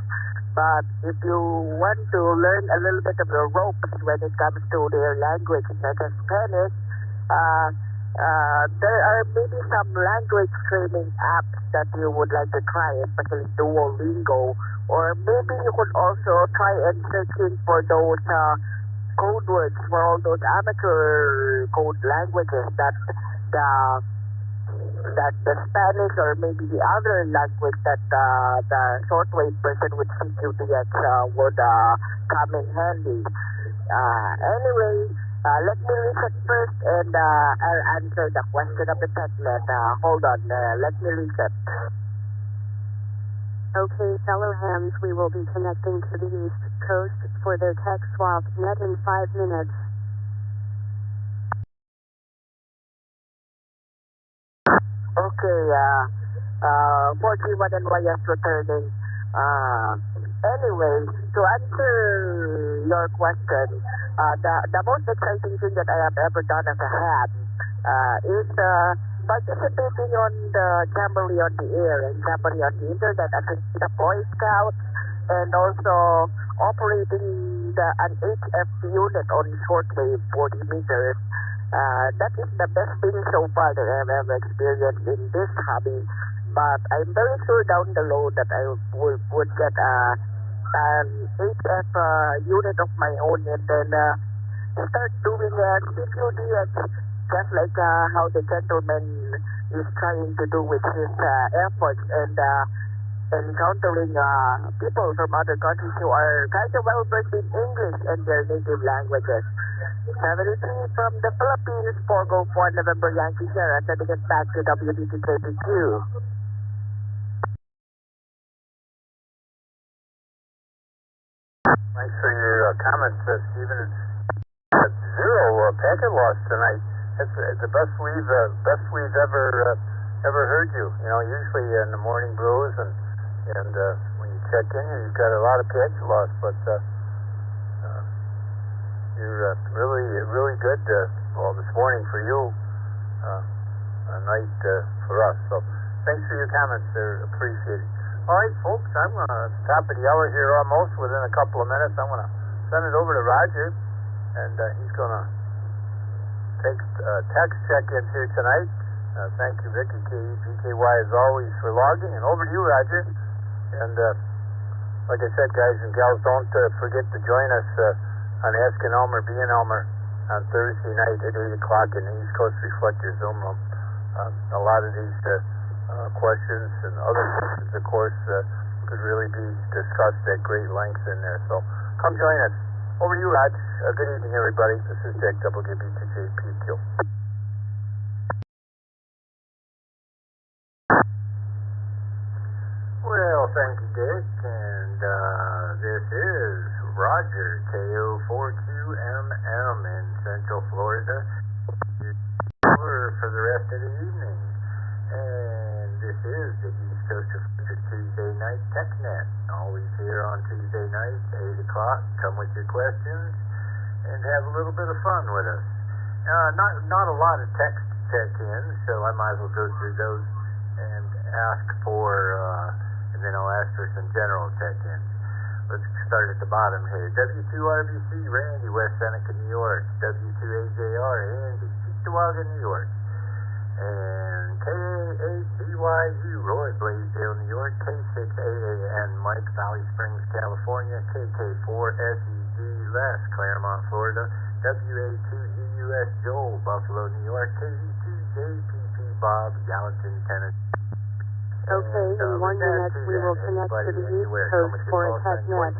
But if you want to learn a little bit of the ropes when it comes to their language, such as Spanish, there are maybe some language training apps that you would like to try, especially Duolingo, or maybe you could also try and searching for those code words for all those amateur code languages that the Spanish or maybe the other language that the shortwave person with CQDX would come in handy. Anyway, let me reset first and I'll answer the question of the TechNet. Hold on, let me reset. Okay, fellow hams, we will be connecting to the East Coast for their tech swap net in 5 minutes. Okay, 431 NYS returning. Anyway, to answer your question, the most exciting thing that I have ever done as a ham is participating on the Jamboree on the air and Jamboree on the internet as a Boy Scout, and also operating an HF unit on shortwave 40 meters. That is the best thing so far that I've ever experienced in this hobby. But I'm very sure down the road that I would get an HF unit of my own and then start doing CQDX, just like how the gentleman is trying to do with his efforts and encountering people from other countries who are kind of well versed in English and their native languages. 73 from the Philippines, 4 November Yankee Sierra, sending it back to WDTKPQ. Thanks for your comments, Stephen. It's zero packet loss tonight. It's the best we've ever heard you. You know, usually in the morning brews and when you check in here, you've got a lot of packet loss, but you're really good. Well, this morning for you, a night for us. So thanks for your comments. They're appreciated. All right, folks, I'm going to top of the hour here almost within a couple of minutes. I'm going to send it over to Roger, and he's going to take text check-ins here tonight. Thank you, Vicky, KEPKY, as always, for logging. And over to you, Roger. And like I said, guys and gals, don't forget to join us on Asking Elmer, Being Elmer on Thursday night at 8 o'clock in the East Coast Reflector Zoom room. A lot of these questions and other questions, of course, could really be discussed at great length in there. So come join us. Over to you, Raj. Good evening, everybody. This is Dick, WBTJPQ. Well, thank you, Dick, and this is Roger, KO4QMM in Central Florida, for the rest of the evening. And this is the East Coast Reflector Tuesday Night Tech Net. Always here on Tuesday nights, 8 o'clock. Come with your questions and have a little bit of fun with us. Not a lot of text check-ins, so I might as well go through those and ask for, and then I'll ask for some general check-ins. Let's start at the bottom here. W2RBC, Randy, West Seneca, New York. W2AJR, Andy, Cheektowaga, New York. And K8BYU, Roy, Blaisdell, New York. K6AAN, Mike, Valley Springs, California. KK4SED, Les, Claremont, Florida. WA2GUS, Joel, Buffalo, New York. KD2JPP, Bob, Gallatin, Tennessee. Okay, in 1 minute we will connect to the East Coast for a tech net.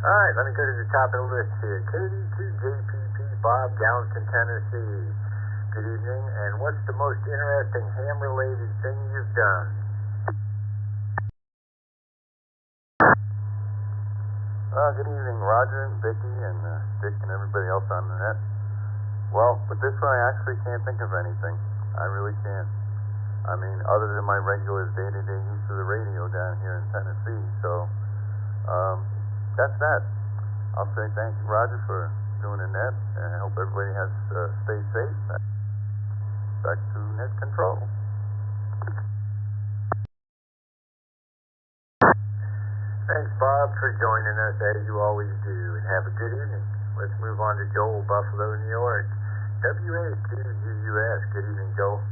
Alright, let me go to the top of the list here. KD2JPP, Bob, Gallatin, Tennessee. good evening, and what's the most interesting ham-related thing you've done? Good evening, Roger and Vicki and Dick and everybody else on the net. Well, with this one, I actually can't think of anything. I really can't. I mean, other than my regular day-to-day use of the radio down here in Tennessee. So, that's that. I'll say thank you, Roger, for doing the net, and I hope everybody has stay safe. Back to net control. Thanks, Bob, for joining us, as you always do, and have a good evening. Let's move on to Joel, Buffalo, New York. WA2UUS. Good evening, Joel.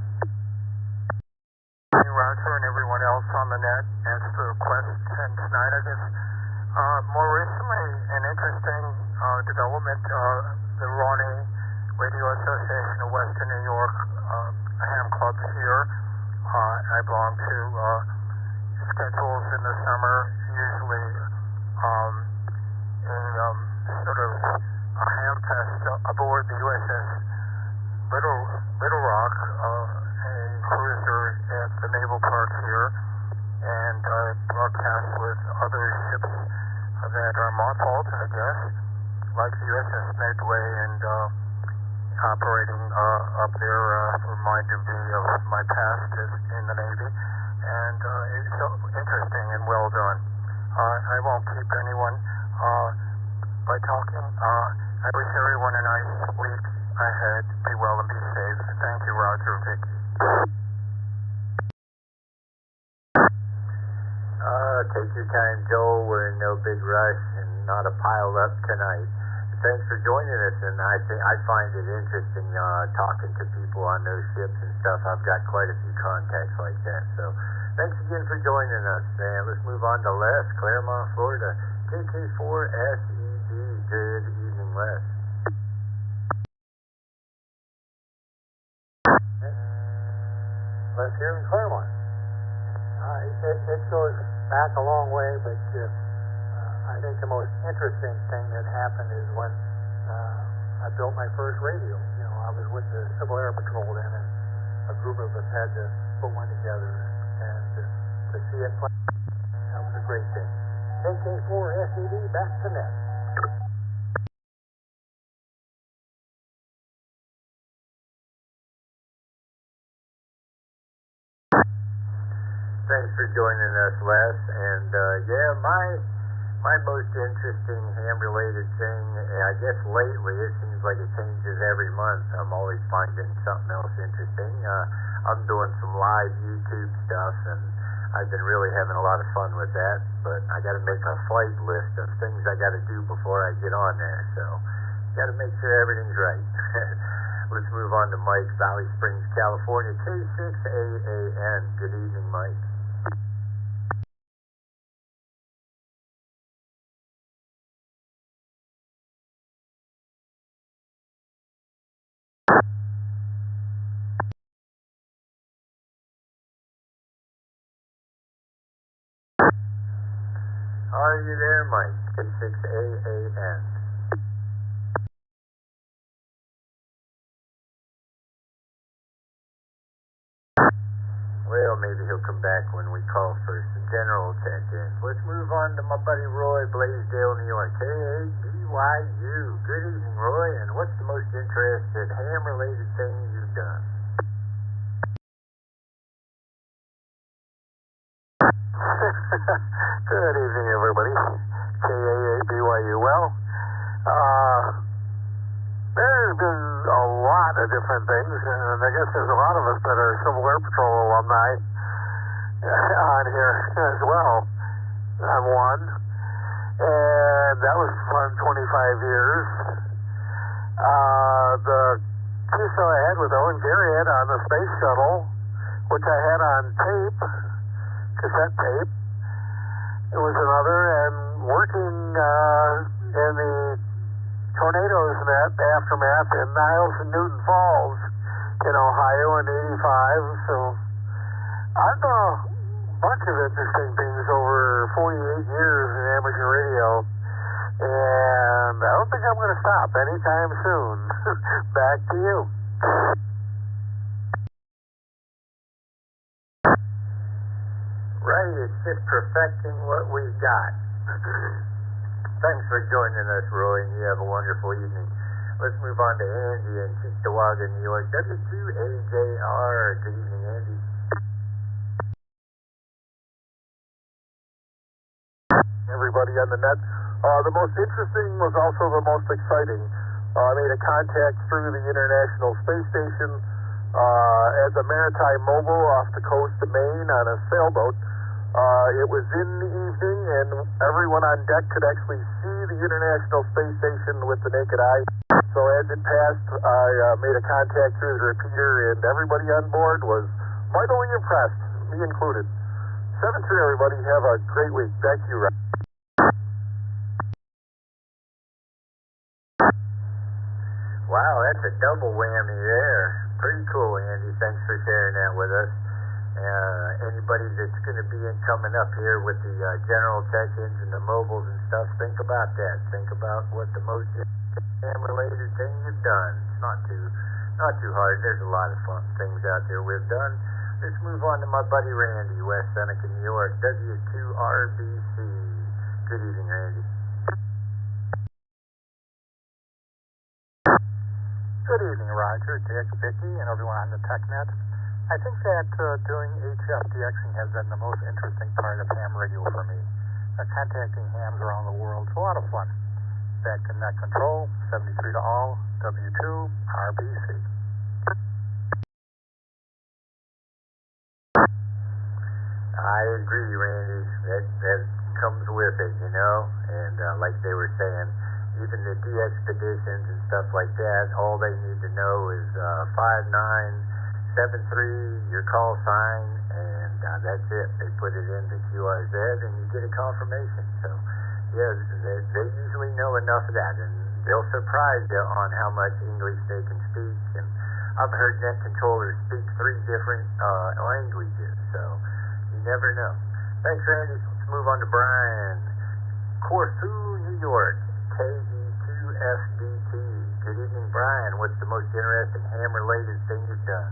Hey, Roger, and everyone else on the net. Answer to the question tonight, I guess. More recently, an interesting development, the Ronnie Radio Association of Western New York, ham clubs here. I belong to schedules in the summer, usually sort of a ham fest aboard the USS Little Rock, a cruiser at the Naval Park here, and broadcast with other ships that are mothballed, I guess, like the USS Medway, and operating up there remind me of my past in the Navy, and it's so interesting and well done. I won't keep anyone by talking. I wish everyone a nice week ahead. Be well and be safe. Thank you, Roger and Vicki. Take your time, Joel. We're in no big rush and not a pile up tonight. Thanks for joining us, and I find it interesting talking to people on those ships and stuff. I've got quite a few contacts like that. So thanks again for joining us, and let's move on to Les, Claremont, Florida. KK4SED. Good evening, Les. Les here in Claremont. It goes back a long way, but I think the most interesting thing that happened is when I built my first radio. You know, I was with the Civil Air Patrol then, and a group of us had to put one together, and to see it play, that was a great thing. KK4SED, back to net. Thanks for joining us, Les. And yeah, my most interesting ham-related thing, I guess lately, it seems like it changes every month. I'm always finding something else interesting. I'm doing some live YouTube stuff, and I've been really having a lot of fun with that. But I got to make a flight list of things I got to do before I get on there. So got to make sure everything's right. Let's move on to Mike, Valley Springs, California, K6AAN. Good evening, Mike. Are you there, Mike? K6AAN. Well, maybe he'll come back when we call for some general check-in. Let's move on to my buddy Roy, Blaisdell, New York. KABYU. Good evening, Roy. And what's the most interesting ham-related thing you've done? Good evening, everybody. KABYU. Well, there's been a lot of different things, and I guess there's a lot of us that are Civil Air Patrol alumni on here as well. I'm one, and that was fun, 25 years. The TSO I had with Owen Garriott on the space shuttle, which I had on tape, cassette tape. It was another, and working in the Tornadoes Net aftermath in Niles and Newton Falls in Ohio in '85. So I've done a bunch of interesting things over 48 years in amateur radio, and I don't think I'm going to stop anytime soon. Back to you. right, it's just perfecting what we've got. Thanks for joining us, Roy, and you have a wonderful evening. Let's move on to Andy in Cheektowaga, New York. W2AJR. Good evening, Andy. Everybody on the net. The most interesting was also the most exciting. I made a contact through the International Space Station as a maritime mobile off the coast of Maine on a sailboat. It was in the evening, and everyone on deck could actually see the International Space Station with the naked eye. So as it passed, I made a contact through the repeater, and everybody on board was mightily impressed, me included. 7-3, everybody. Have a great week. Back to you, Rob. Wow, that's a double whammy there. Pretty cool, Andy. Thanks for sharing that with us. Anybody that's going to be coming up here with the general check-ins and the mobiles and stuff, think about that. Think about what the most related thing you've done. It's not too hard. There's a lot of fun things out there we've done. Let's move on to my buddy Randy, West Seneca, New York, W2RBC. Good evening, Randy. Good evening, Roger, Dick, Vicky, and everyone on the TechNet. I think that doing HFDXing has been the most interesting part of ham radio for me. Contacting hams around the world is a lot of fun. Back to Net Control, 73 to all, W2RBC. I agree, Randy. That comes with it, you know. And like they were saying, even the DXpeditions and stuff like that, all they need to know is 5973, your call sign, and that's it. They put it into QRZ, and you get a confirmation. So, yeah, they usually know enough of that, and they'll surprise you on how much English they can speak. And I've heard net controllers speak 3 different languages, so you never know. Thanks, Randy. Let's move on to Brian. Corfu, New York, KE2FBT. Good evening, Brian. What's the most interesting ham-related thing you've done?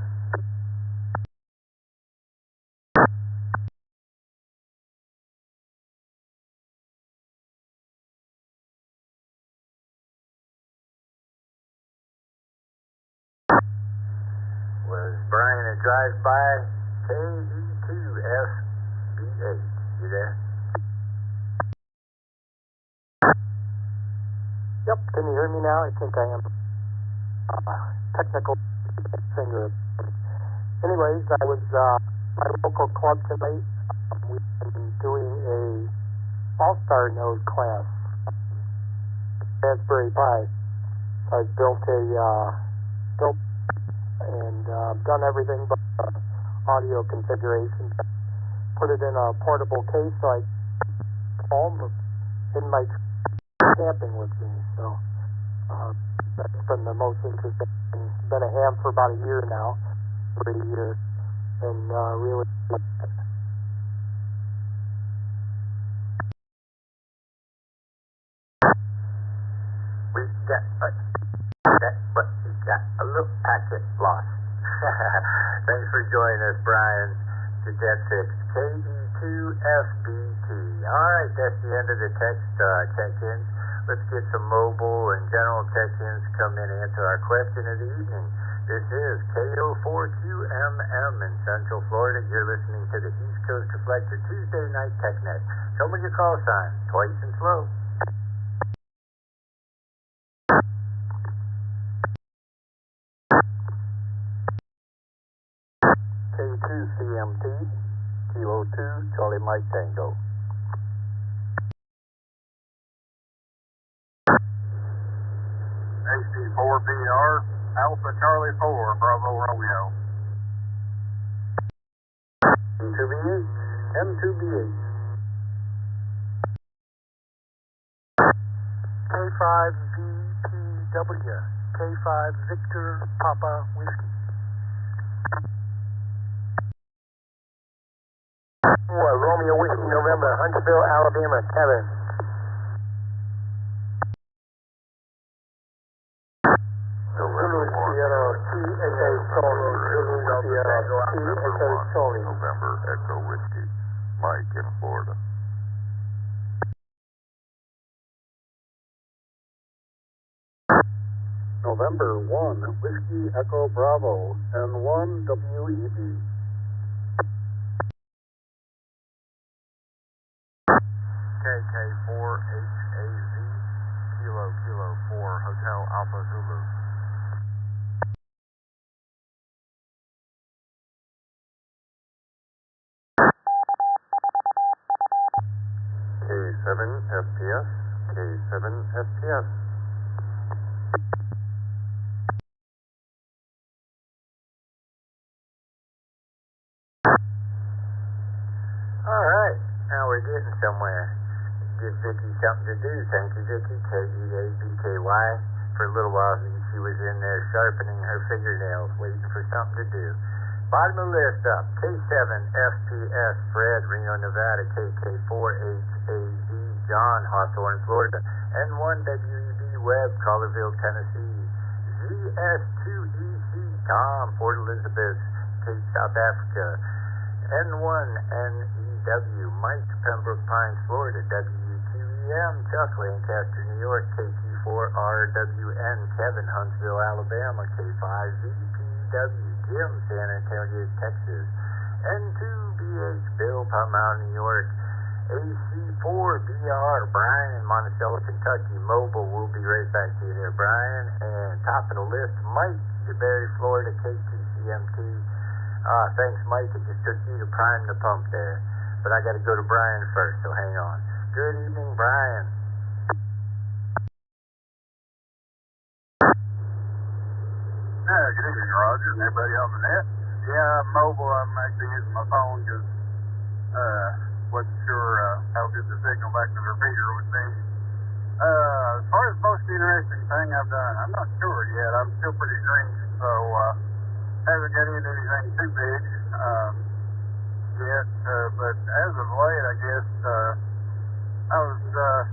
Was Brian a drive-by? KE2FBH. You there? Yep, can you hear me now? I think I am. Technical finger. Anyways, I was my local club tonight. We've been doing a all-star node class, Raspberry Pi. So I built and done everything but audio configuration. Put it in a portable case so I home in my camping with me. So that's been the most interesting. Been a ham for about a year now, and really. We got a little packet lost. Thanks for joining us, Brian. To Jet 6 KE2FBT. All right, that's the end of the text check-ins. Let's get some mobile and general check-ins come in and answer our question of the evening. This is KO4QMM in Central Florida. You're listening to the East Coast Reflector Tuesday Night Tech Net. Tell me your call sign, twice and slow. K2CMT, Kilo 2, Charlie Mike Tango. HD4BR, Alpha Charlie 4, Bravo Romeo. M2B8, M2B8. K5VPW, K5 Victor Papa Whiskey. Romeo Whiskey, November, Huntsville, Alabama, Kevin. Zulu Sierra THA Charlie, Zulu Sierra THA Charlie. November, Echo Whiskey, Mike. November 1, Whiskey Echo Bravo, N1 WEB. KK4HAZ, Kilo 4, Hotel Alpha Zulu. K7 FPS, K7 FPS. Alright, now we're getting somewhere. Give Vicky something to do. Thank you, Vicky. KEABKY. For a little while, she was in there sharpening her fingernails, waiting for something to do. Bottom of the list up. K7 FPS, Fred, Reno, Nevada. KK4HAZ, John, Hawthorne, Florida. N1 WEB, Webb, Colorville, Tennessee. ZS2EC, Tom, Port Elizabeth, Cape, South Africa. N1 NEW, Mike, Pembroke Pines, Florida. WQEM, Chuck, Lancaster, New York. KT4RWN, Kevin, Huntsville, Alabama. K5VPW, Jim, San Antonio, Texas. N2BH, Bill, Palmyra, New York. AC4BR, Brian, Monticello, Kentucky. Mobile, we'll be right back to you there, Brian. And top of the list, Mike, DeBerry, Florida. K2CMT. Thanks, Mike. It just took you to prime the pump there. But I got to go to Brian first, so hang on. Good evening, Brian. Good evening, Roger, and everybody on the net. Yeah, I'm mobile. I'm actually using my phone because wasn't sure how good the signal back to the repeater would be. As far as most interesting thing I've done, I'm not sure yet. I'm still pretty green, so haven't got into anything too big yet. But as of late, I guess I was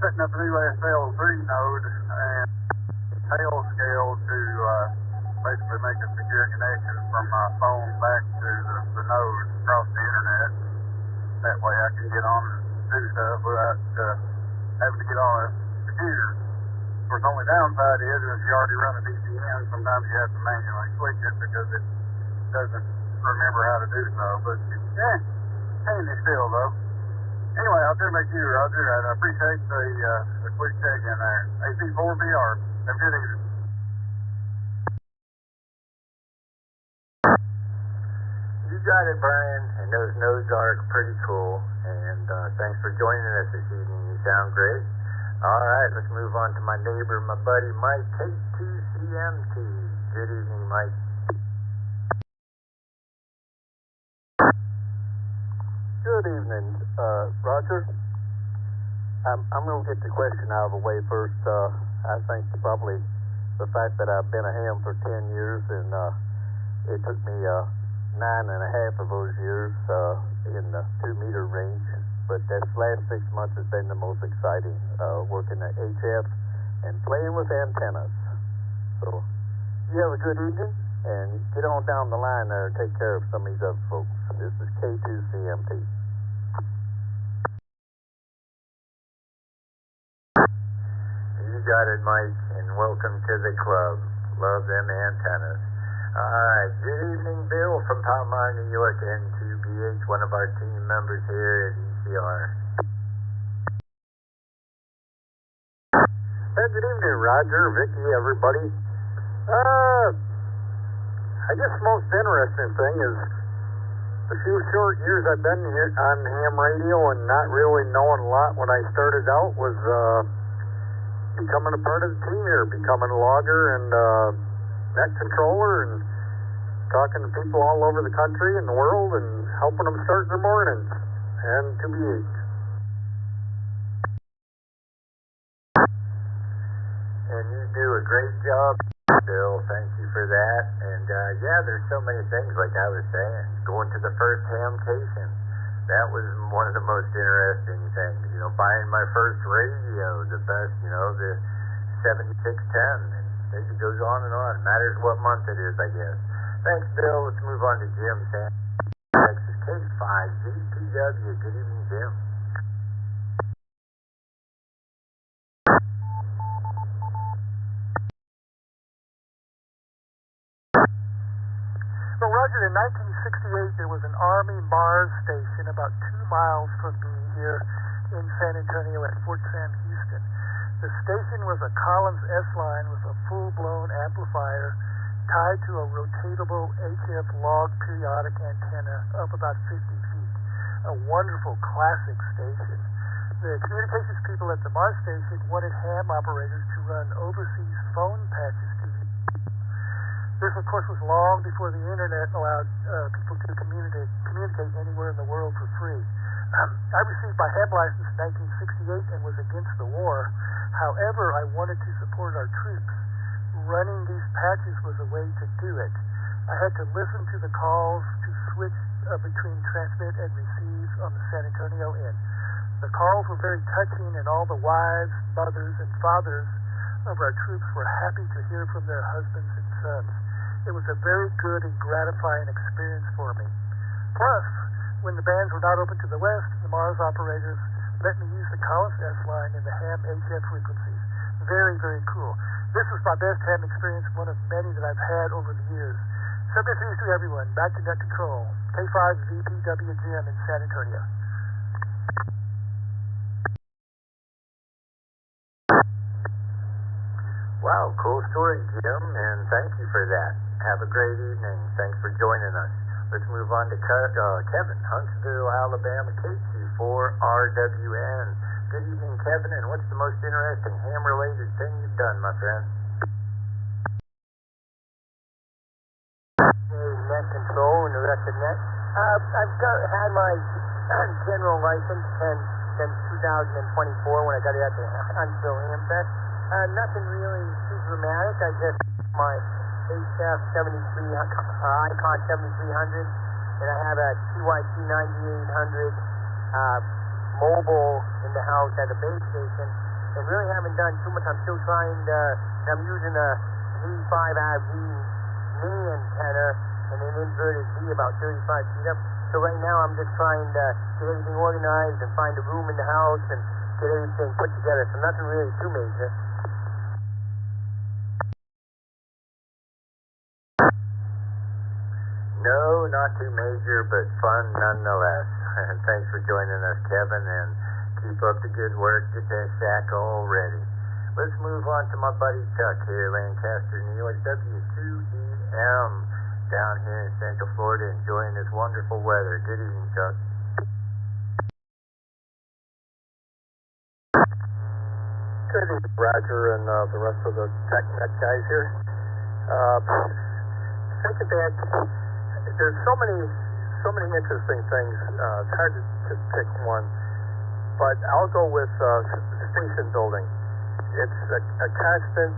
setting up a new SL3 node and tail scale to basically make a secure connection from my phone back to the node across the internet. That way I can get on and do stuff without having to get on a computer. Of course, the only downside is if you already run a VPN, sometimes you have to manually switch it because it doesn't remember how to do so. But handy still, though. Anyway, I'll turn back to you, Roger, and I appreciate the quick check in there. AC4BR. Have a good evening. You got it, Brian, and those nodes are pretty cool, and thanks for joining us this evening. You sound great. All right, let's move on to my neighbor, my buddy, Mike, K2CMT. Good evening, Mike. Good evening, Roger. I'm going to get the question out of the way first. I think probably the fact that I've been a ham for 10 years, and it took me 9.5 of those years in the 2-meter range. But this last 6 months has been the most exciting, working at HF and playing with antennas. So you have a good evening, and get on down the line there and take care of some of these other folks. This is K2CMT. You got it, Mike, and welcome to the club. Love them antennas. All right, good evening, Bill from Palmyra, New York, N2BH, one of our team members here at ECR. Good evening, Roger, Vicky, everybody. I guess the most interesting thing is the few short years I've been here on ham radio and not really knowing a lot when I started out was becoming a part of the team here, becoming a logger and net controller and talking to people all over the country and the world and helping them start their mornings. And to be And you do a great job, Bill. Thank you for that. And yeah, there's so many things, like I was saying. Going to the first hamcation. That was one of the most interesting things. You know, buying my first radio, the best, you know, the 7610. And it goes on and on. Matters what month it is, I guess. Thanks, Bill. Let's move on to Jim, Texas, K5VPW. Good evening, Jim. in 1968, there was an Army Mars station about 2 miles from me here in San Antonio at Fort Sam Houston. The station was a Collins S-line with a full-blown amplifier tied to a rotatable HF log periodic antenna up about 50 feet. A wonderful classic station. The communications people at the Mars station wanted ham operators to run overseas phone patches to the. This, of course, was long before the internet allowed people to communicate anywhere in the world for free. I received my ham license in 1968 and was against the war. However, I wanted to support our troops. Running these patches was a way to do it. I had to listen to the calls to switch between transmit and receive on the San Antonio end. The calls were very touching, and all the wives, mothers, and fathers of our troops were happy to hear from their husbands and sons. It was a very good and gratifying experience for me. Plus, when the bands were not open to the west, the Mars operators let me use the Collins S-line and the ham HF frequencies. Very, very cool. This was my best ham experience, one of many that I've had over the years. Sympathies to everyone. Back to net control. K5VPWGM in San Antonio. Wow, cool story, Jim, and thank you for that. Have a great evening. Thanks for joining us. Let's move on to Kevin, Huntsville, Alabama, KQ4RWN. Good evening, Kevin, and what's the most interesting ham-related thing you've done, my friend? Hey, net control and the rest of net. I've had my general license since 2024 when I got it at the Huntsville Ham Fest. Nothing really too dramatic. I just my HF 73 Icon 7300, and I have a TYT 9800 mobile in the house at a base station, and really haven't done too much. I'm still trying to. I'm using a V5RV mini antenna and an inverted V about 35 feet up. So right now I'm just trying to get everything organized and find a room in the house and get everything put together. So nothing really too major. No, not too major, but fun nonetheless. And thanks for joining us, Kevin, and keep up the good work. Get that shack all ready. Let's move on to my buddy Chuck here, Lancaster, New York, W2EM, down here in Central Florida, enjoying this wonderful weather. Good evening, Chuck. Good evening, Roger, and the rest of the Tech Net guys here. Thinking back, there's so many interesting things. It's hard to just pick one, but I'll go with station building. It's a constant,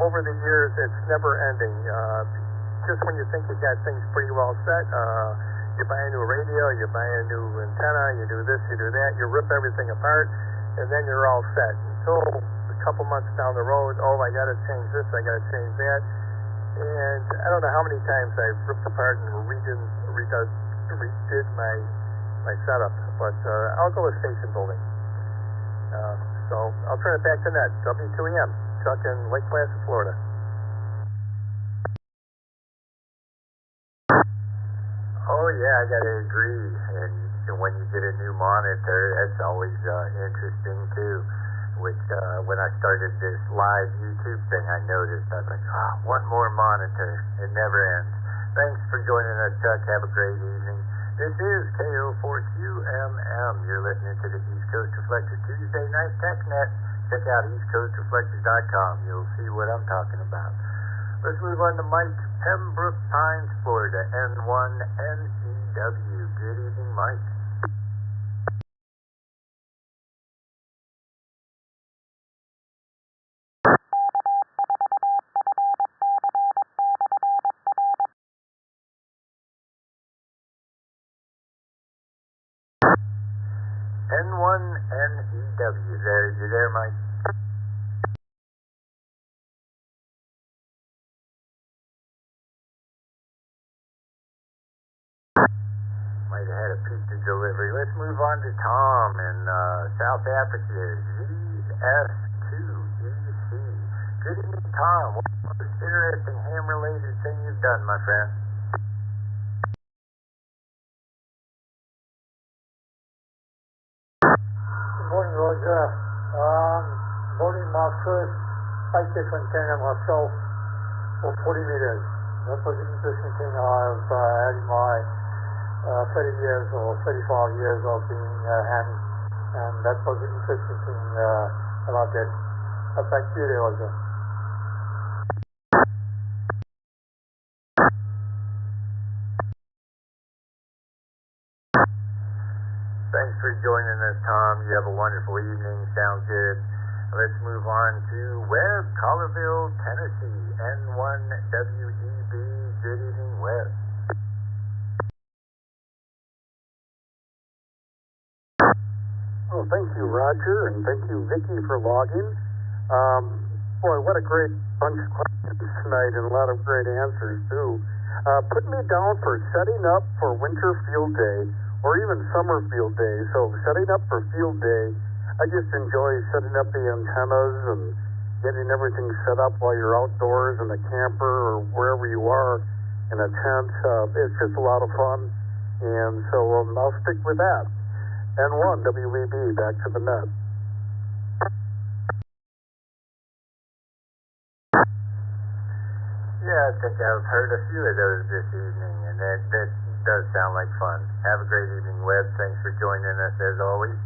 over the years, it's never ending. Just when you think you got things pretty well set, you buy a new radio, you buy a new antenna, you do this, you do that, you rip everything apart, and then you're all set. Until a couple months down the road, I got to change this, I got to change that. And I don't know how many times I've ripped apart and redid my setup, but I'll go with station building. So I'll turn it back to net. W2EM, Chuck in Lake Placid, Florida. Oh yeah, I gotta agree. And when you get a new monitor, that's always interesting too. Which when I started this live YouTube thing, I noticed. I was like, one more monitor. It never ends. Thanks for joining us, Chuck. Have a great evening. This is KO4QMM. You're listening to the East Coast Reflector Tuesday Night Tech Net. Check out eastcoastreflector.com. You'll see what I'm talking about. Let's move on to Mike, Pembroke Pines, Florida, N1NEW. Good evening, Mike. N1NEW. You there, Mike? Might have had a pizza delivery. Let's move on to Tom in South Africa, ZS2EC. Good evening, Tom. What's the most interesting ham-related thing you've done, my friend? Good morning, Roger. Loading my first flight deck antenna myself for 40 meters. That was an interesting thing I've had in my 30 years or 35 years of being ham, and that was an interesting thing that I did. Back to you there, Roger. Thanks for joining us, Tom. You have a wonderful evening. Sounds good. Let's move on to Webb, Collierville, Tennessee, N1WEB. Good evening, Webb. Well, thank you, Roger, and thank you, Vicki, for logging. Boy, what a great bunch of questions tonight, and a lot of great answers, too. Put me down for setting up for winter field day, or even summer field day. So setting up for field day, I just enjoy setting up the antennas and getting everything set up while you're outdoors in a camper or wherever you are in a tent. It's just a lot of fun, and so I'll stick with that. N1 WEB, back to the net. Yeah, I think I've heard a few of those this evening, and that does sound like fun. Have a great evening, Webb. Thanks for joining us as always.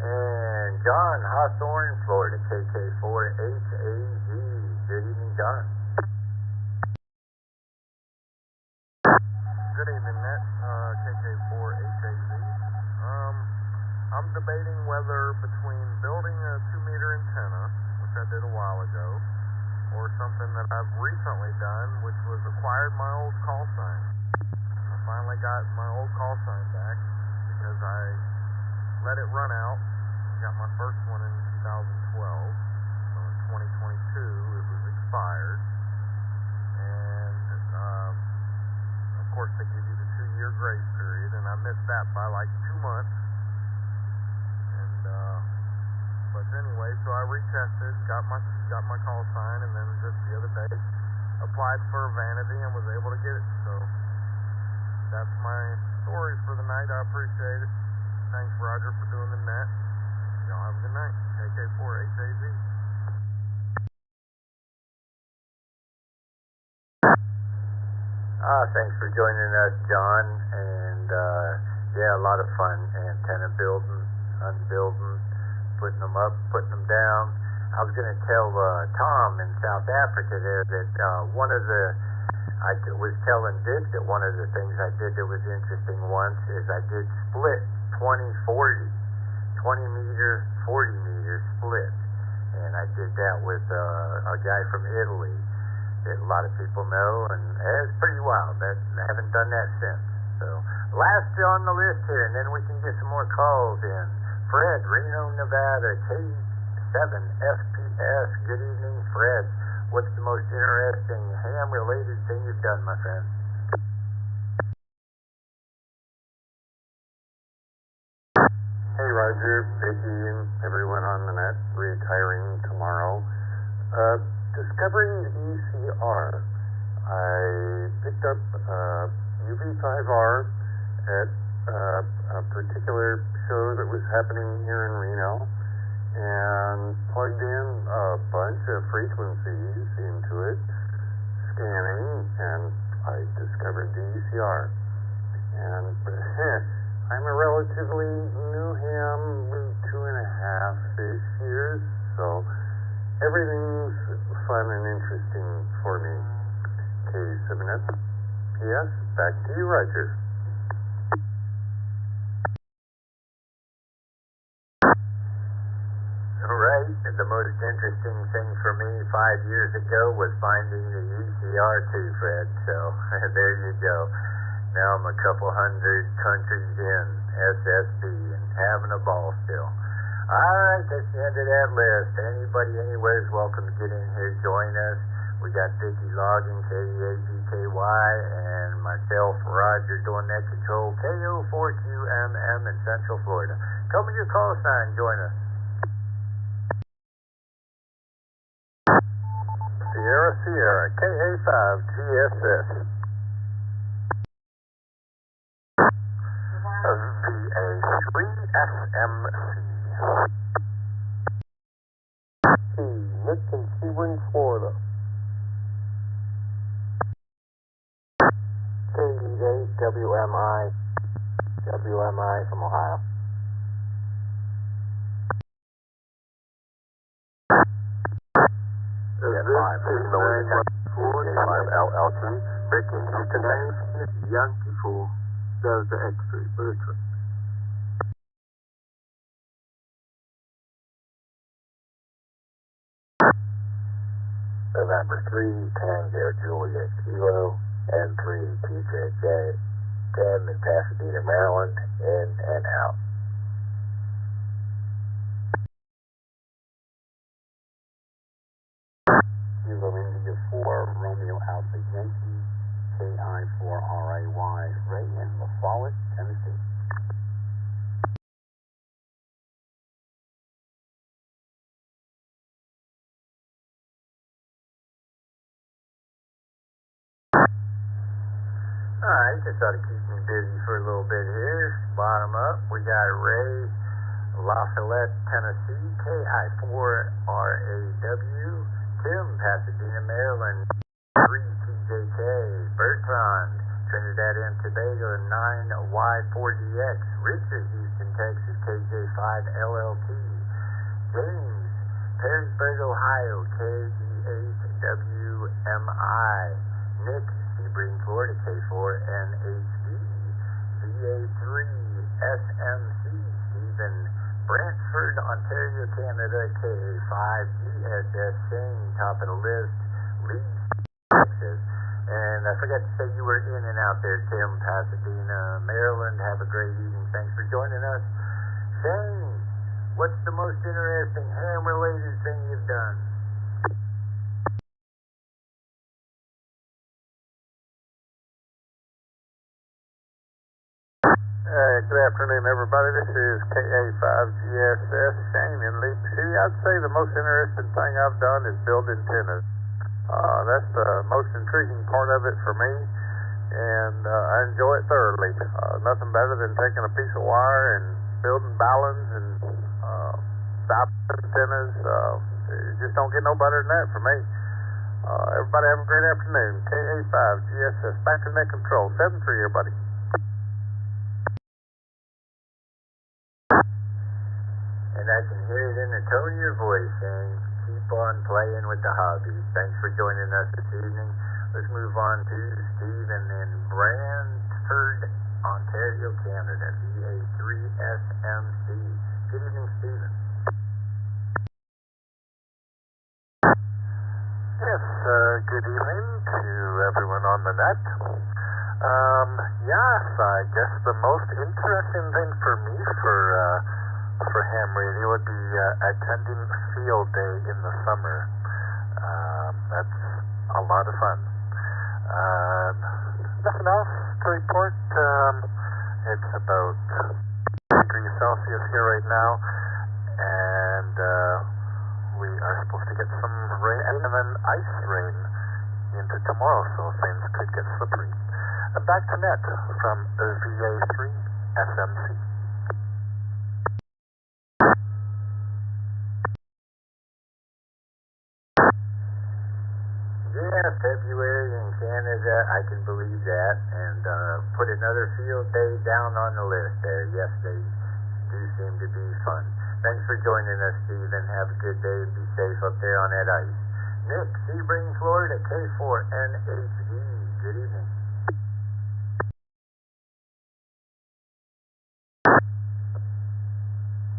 And John, Hawthorne, Florida, KK4HAZ. Good evening, John. Good evening, Net. KK4HAZ. I'm debating whether between building a 2-meter antenna, which I did a while ago, or something that I've recently done, which was acquired my old call sign. I finally got my old call sign back because I let it run out. Got my first one in 2012. So in 2022, it was expired. And of course, they give you the 2-year grace period, and I missed that by like 2 months. But anyway, so I retested, got my call sign, and then just the other day applied for vanity and was able to get it. So that's my story for the night. I appreciate it. Thanks, Roger, for doing the net. Y'all have a good night. KK4HAZ. Thanks for joining us, John. And yeah, a lot of fun. Antenna building, unbuilding, putting them up, putting them down. I was going to tell Tom in South Africa there that I was telling Dick that one of the things I did that was interesting once is I did split 20-40, 20-meter, 40-meter split. And I did that with a guy from Italy that a lot of people know, and it's pretty wild. I haven't done that since. So last on the list here, and then we can get some more calls in. Fred, Reno, Nevada, K7FPS. Good evening, Fred. What's the most interesting ham-related thing you've done, my friend? Hey, Roger, Vicki, and everyone on the net, retiring tomorrow. Discovering ECR. I picked up UV5R at a particular show that was happening here in Reno, and plugged in a bunch of frequencies into it, scanning, and I discovered the ECR. And I'm a relatively new ham, 2.5-ish years, so everything's fun and interesting for me. K7FPS, back to you, Roger. Right. The most interesting thing for me 5 years ago was finding the ECR2, Fred. So there you go. Now I'm a couple hundred countries in SSB and having a ball still. All right, that's the end of that list. Anybody anywhere is welcome to get in here, join us. We got Vicki logging, KEAGKY, and myself, Roger, doing net control, KO4QMM in Central Florida. Come with your call sign, join us. Sierra Sierra, KA5GSS. VA3SMC. WMI from Ohio. LLT, breaking Houston Yankee 4, Delta X-ray, Bertrand. November 3, Tango Juliet Kilo, N3 TJJ, 10 in Pasadena, Maryland, in and out. Kilo India 4, Romeo Alpha Yankee, KI4RAY, Ray in La Follette, Tennessee. Alright, just ought to keep me busy for a little bit here. Bottom up, we got Ray, La Follette, Tennessee, KI4RAW, Tim, Pasadena, Maryland, 3TJK, Bertrand, Trinidad and Tobago, 9Y4DX, Richard, Houston, Texas, KJ5LLT, James, Perrysburg, Ohio, KD8WMI, Nick, Sebring, Florida, K4NHD, VA3SMC, Stephen, Brantford, Ontario, Canada, KA5GSS, Shane, top of the list, Leeds, Texas. And I forgot to say you were in and out there, Tim, Pasadena, Maryland. Have a great evening. Thanks for joining us. Shane, what's the most interesting ham-related thing you've done? Good afternoon, everybody. This is KA5GSS, Shane in Leeds City. I'd say the most interesting thing I've done is build antennas. That's the most intriguing part of it for me, and I enjoy it thoroughly. Nothing better than taking a piece of wire and building balance and stop antennas. You just don't get no better than that for me. Everybody have a great afternoon. KA5GSS, back to net control. 7-3, everybody. And I can hear it in the tone of your voice, Shane. Keep on playing with the hobby. Thanks for joining us this evening. Let's move on to Stephen in Brantford, Ontario, Canada, VA3SMC. Good evening, Stephen. Yes, good evening to everyone on the net. Yes, I guess the most interesting thing for me for ham radio would be attending field day in the summer. That's a lot of fun. Nothing else to report. It's about 10 degrees Celsius here right now, and we are supposed to get some rain and then ice rain into tomorrow, so things could get slippery. Back to net from VA3 SMC. Yeah, February in Canada, I can believe that. And put another field day down on the list there. Yes, they do seem to be fun. Thanks for joining us, Stephen. Have a good day and be safe up there on that ice. Nick, Sebring, Florida, K4NHD. Good evening.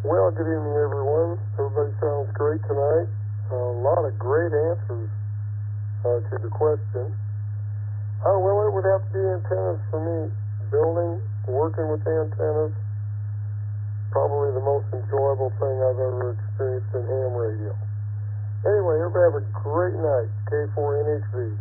Well, good evening, everyone. Everybody sounds great tonight. A lot of great answers to the question. Well, it would have to be antennas for me. Building, working with antennas, probably the most enjoyable thing I've ever experienced in ham radio. Anyway, everybody have a great night. K4NHV.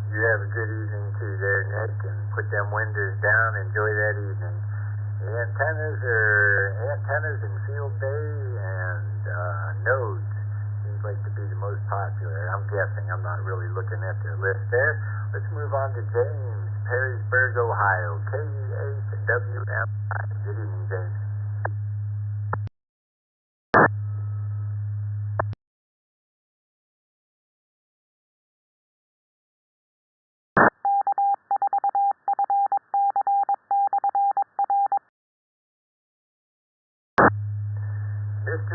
You have a good evening too there, Nick, and put them windows down. Enjoy that evening. The antennas in field day and nodes seems like to be the most popular. I'm guessing. I'm not really looking at their list there. Let's move on to James, Perrysburg, Ohio, KE8WMI. Good evening, James.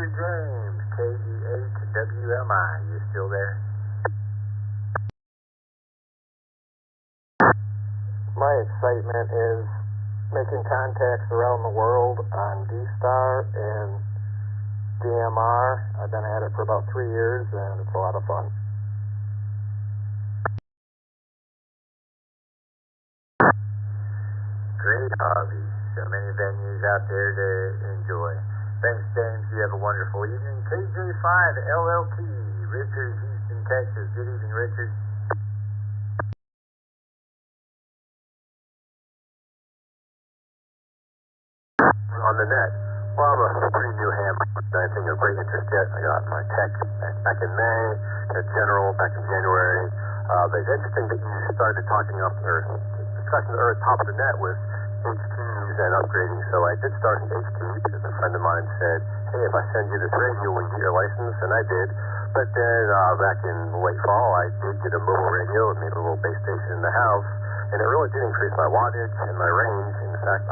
Roger James, KE8WMI. You still there? My excitement is making contacts around the world on D-Star and DMR. I've been at it for about 3 years, and it's a lot of fun. Great hobby. So many venues out there to enjoy. Thanks, James. You have a wonderful evening. KJ5LLT, Richard, Houston, Texas. Good evening, Richard. On the net. Well, I'm a pretty new ham. I think of great interest yet. I got my tech back in May, got general back in January. But it's interesting that you started talking up, or discussing the top of the net with HTs and upgrading. So I did start an HT because a friend of mine said, hey, if I send you this radio, will you get your license? And I did. But then back in late fall, I did get a mobile radio and made a little base station in the house. And it really did increase my wattage and my range. In fact,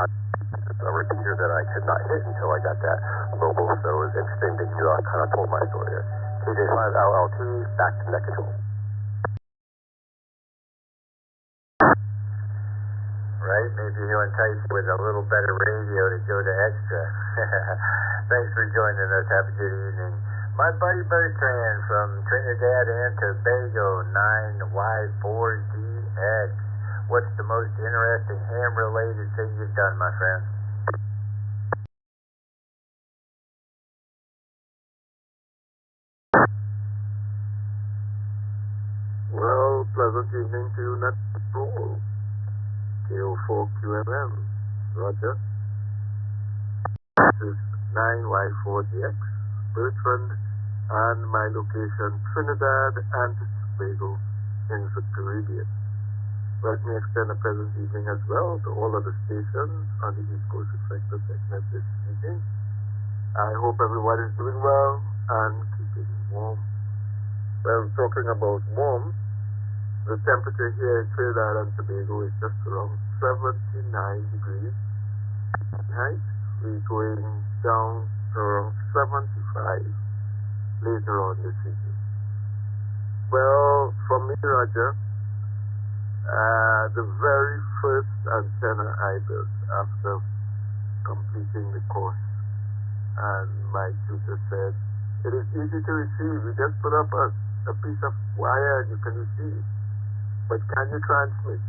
a repeater that I could not hit until I got that mobile. So it was interesting that you kind of told my story there. KJ5LLT, back to net control. Right? Maybe he'll entice you with a little better radio to go to extra. Thanks for joining us. Have a good evening. My buddy Bertrand from Trinidad and Tobago, 9Y4DX. What's the most interesting ham-related thing you've done, my friend? Well, pleasant evening to you, Net Control. KO4QMM. Roger. This is 9Y4DX, Bertrand, and my location, Trinidad and Tobago in the Caribbean. Let me extend a pleasant evening as well to all of the stations on the East Coast Reflector Tech Net this evening. I hope everyone is doing well and keeping warm. Well, talking about warm, the temperature here in Trinidad and Tobago is just around 79 degrees. Right? We're going down to around 75 later on this evening. Well, for me, Roger, the very first antenna I built after completing the course, and my tutor said, it is easy to receive. You just put up a piece of wire and you can receive. But can you transmit?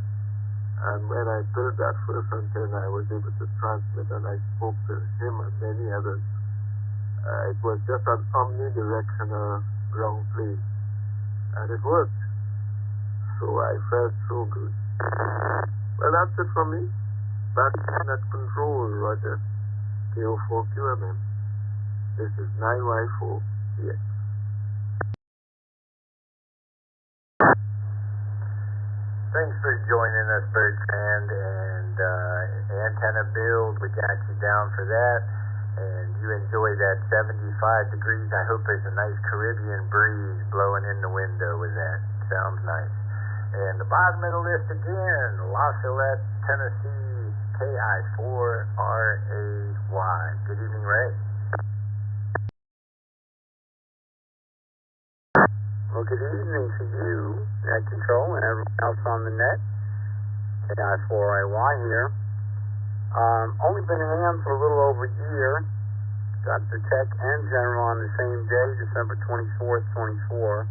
And when I built that first antenna, I was able to transmit, and I spoke to him and many others. It was just an omnidirectional ground plane, and it worked. So I felt so good. Well, that's it from me. Back to net control, Roger. KO4QMM. This is 9Y4DX. Thanks for joining us, Bertrand, and antenna build. We got you down for that, and you enjoy that 75 degrees. I hope there's a nice Caribbean breeze blowing in the window with that. Sounds nice. And the bottom of the list again, La Salette, Tennessee, KI4RAY. Good evening, Ray. Well, good evening to you, Net Control, and everyone else on the net. KI4AY here. Only been in ham for a little over a year. Got the tech and general on the same day, December 24th, 24.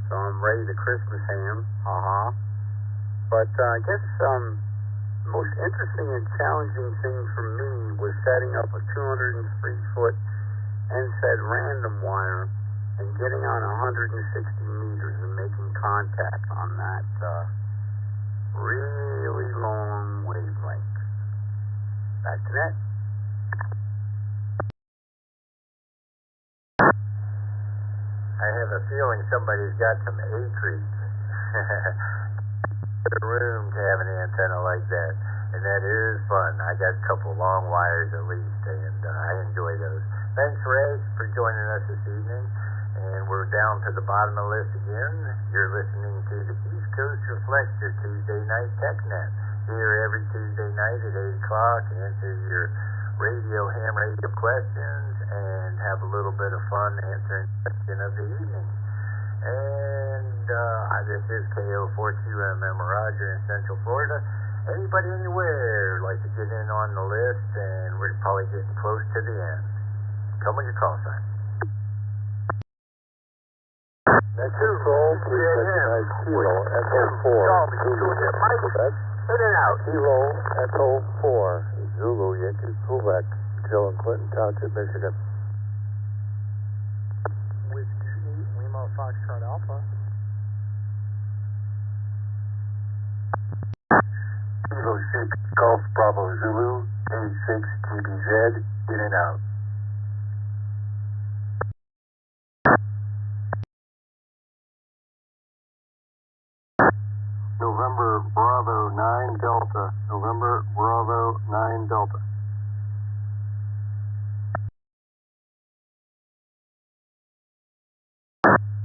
So I'm ready to Christmas ham. Haha. But I guess the most interesting and challenging thing for me was setting up a 203-foot NSED random wire and getting on 160 meters and making contact on that really long wavelength. Back to net. I have a feeling somebody's got some acreage. The room to have an antenna like that, and that is fun. I got a couple long wires at least, and I enjoy those. Thanks, Ray, for joining us this evening. And we're down to the bottom of the list again. You're listening to the East Coast Reflector Tuesday Night Tech Net. Here every Tuesday night at 8 o'clock. Answer your ham radio questions, and have a little bit of fun answering question of the evening. And this is KO4QMM Roger in Central Florida. Anybody anywhere like to get in on the list, and we're probably getting close to the end. Come on your call sign. Next control, please recognize Kilo Echo 4. In and out. Kilo Echo 4, Zulu Yankee Quebec, still in Clinton Township, Michigan. Whiskey 8, Lima Foxtrot Alpha. Kilo 6, Golf Bravo Zulu, A6 GBZ, in and out. November Bravo 9 Delta, November Bravo 9 Delta.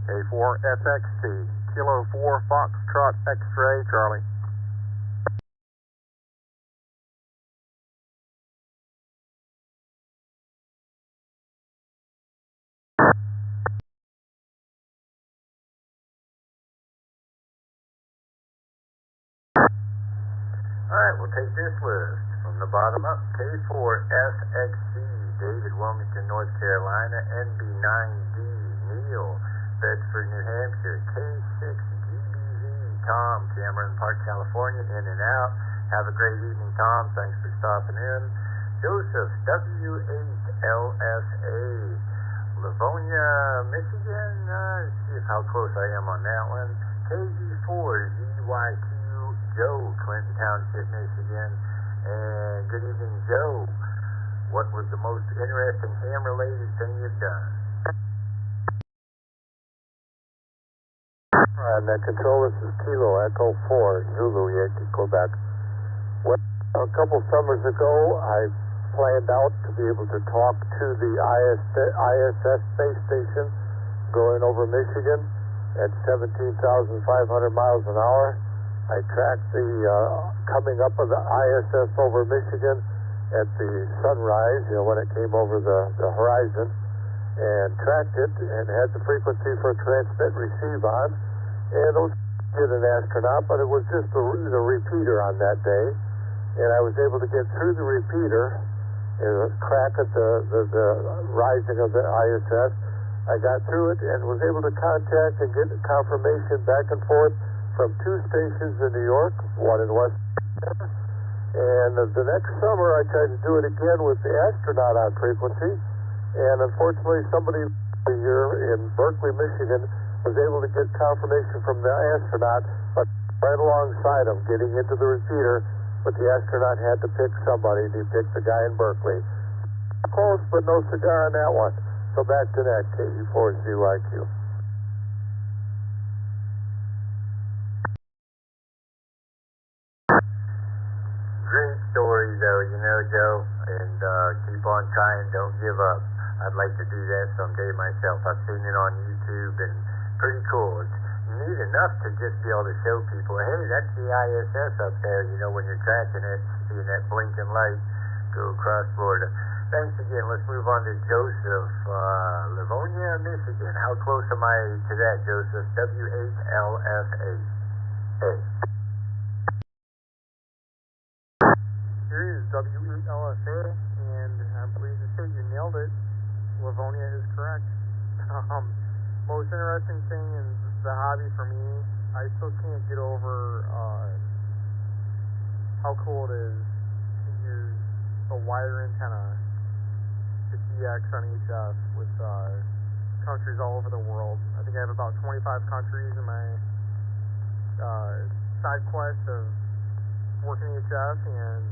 A4 FXT, Kilo 4 Foxtrot X-Ray Charlie. Alright, we'll take this list from the bottom up. K4SXC, David, Wilmington, North Carolina. NB9D, Neil, Bedford, New Hampshire. K6GBZ, Tom, Cameron Park, California, in and out. Have a great evening, Tom. Thanks for stopping in. Joseph, W8LSA, Livonia, Michigan. Let's see how close I am on that one. KG4ZYQ, Joe, Clinton Township, Michigan. And good evening, Joe. What was the most interesting ham-related thing you've done? Net control, this is Kilo Echo 4, Zulu Yankee Quebec. Well, a couple summers ago, I planned out to be able to talk to the ISS space station going over Michigan at 17,500 miles an hour. I tracked the coming up of the ISS over Michigan at the sunrise, when it came over the horizon, and tracked it and had the frequency for transmit receive on. And it was an astronaut, but it was just the repeater on that day. And I was able to get through the repeater and crack at the rising of the ISS. I got through it and was able to contact and get confirmation back and forth from two stations in New York, one in West. And the next summer I tried to do it again with the astronaut on frequency, and unfortunately somebody here in Berkeley, Michigan was able to get confirmation from the astronaut, but right alongside him getting into the repeater, but the astronaut had to pick somebody, and he picked the guy in Berkeley. Close, but no cigar on that one. So back to that, KE4ZYQ. Great story, though, Joe, and keep on trying, don't give up. I'd like to do that someday myself. I've seen it on YouTube, and pretty cool. It's neat enough to just be able to show people, hey, that's the ISS up there, when you're tracking it, seeing that blinking light go across Florida. Thanks again. Let's move on to Joseph, Livonia, Michigan. How close am I to that, Joseph? W8LSA. Hey. Here is W8LSA, and I'm pleased to say you nailed it. Livonia is correct. Most interesting thing in the hobby for me, I still can't get over how cool it is to use a wider antenna to DX on HF with countries all over the world. I think I have about 25 countries in my side quest of working HF, and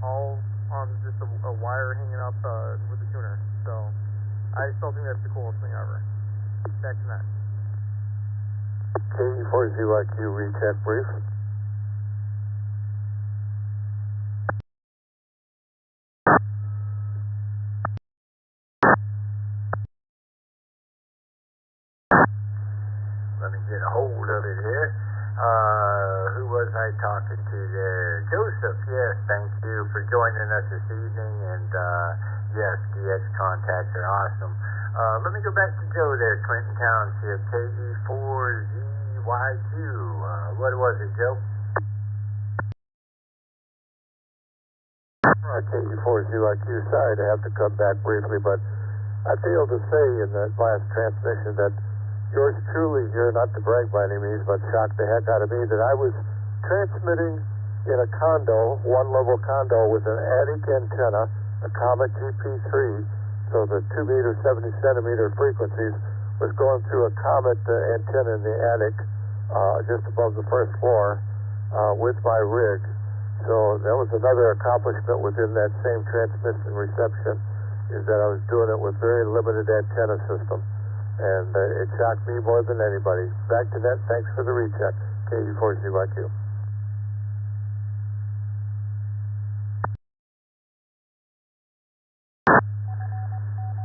all on just a wire hanging up with the tuner. So I still think that's the coolest thing ever. Back to that. KE4ZYQ recheck brief. Let me get a hold of it here. Who was I talking to there? Joseph, yes, thank you for joining us this evening. And Yes, DX contacts are awesome. Let me go back to Joe there, Clinton Township, KE4ZYQ. What was it, Joe? KE4ZYQ, sorry to have to come back briefly, but I failed to say in that last transmission that yours truly, here, not to brag by any means, but shocked the heck out of me, that I was transmitting in a condo, one-level condo with an attic antenna, a Comet GP3, so the 2 meter, 70 centimeter frequencies was going through a Comet antenna in the attic, just above the first floor, with my rig. So that was another accomplishment within that same transmission reception, is that I was doing it with very limited antenna system. And it shocked me more than anybody. Back to that, thanks for the recheck. KE4ZYQ.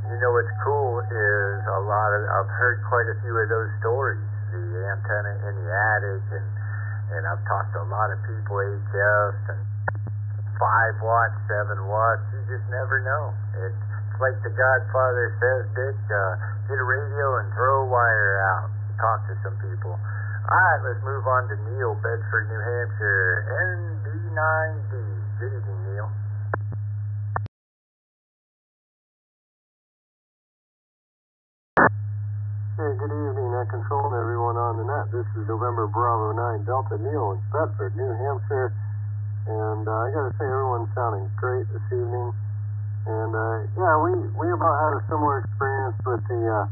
You know what's cool is I've heard quite a few of those stories, the antenna in the attic, and I've talked to a lot of people, HFs, and 5 watts, 7 watts, you just never know. It's like the Godfather says, Dick, get a radio and throw a wire out, talk to some people. Alright, let's move on to Neil, Bedford, New Hampshire, NB9D. Good evening, Neil. Hey, good evening, Net Control and everyone on the net. This is November Bravo 9 Delta Neil in Bedford, New Hampshire. And I gotta say, everyone's sounding great this evening. And yeah, we about had a similar experience with the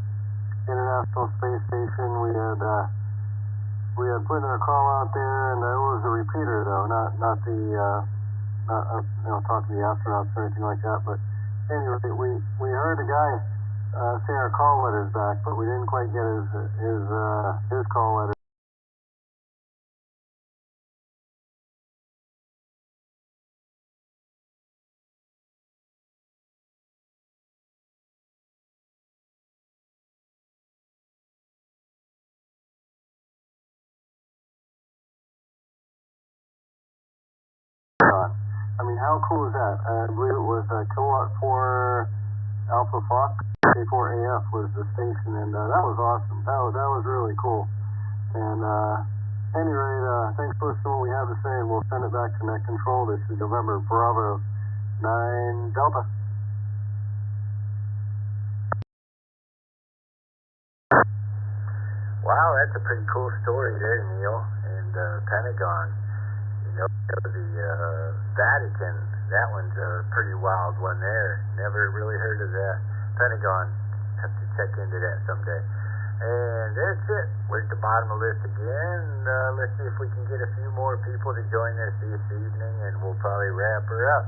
International Space Station. We had put in a call out there, and it was a repeater though, not talking to the astronauts or anything like that. But anyway, we heard a guy say our call letters back, but we didn't quite get his call letter. I mean, how cool is that? I believe it was Kilowatt 4 Alpha Fox. K4AF was the station, and that was awesome. That was really cool. And anyway, thanks for listening to what we have to say, and we'll send it back to Net Control. This is November Bravo 9 Delta. Wow, that's a pretty cool story there, Neil. And Pentagon, the Vatican, that one's a pretty wild one there. Never really heard of that. Pentagon, have to check into that someday. And that's it. We're at the bottom of the list again. Let's see if we can get a few more people to join us this evening, and we'll probably wrap her up.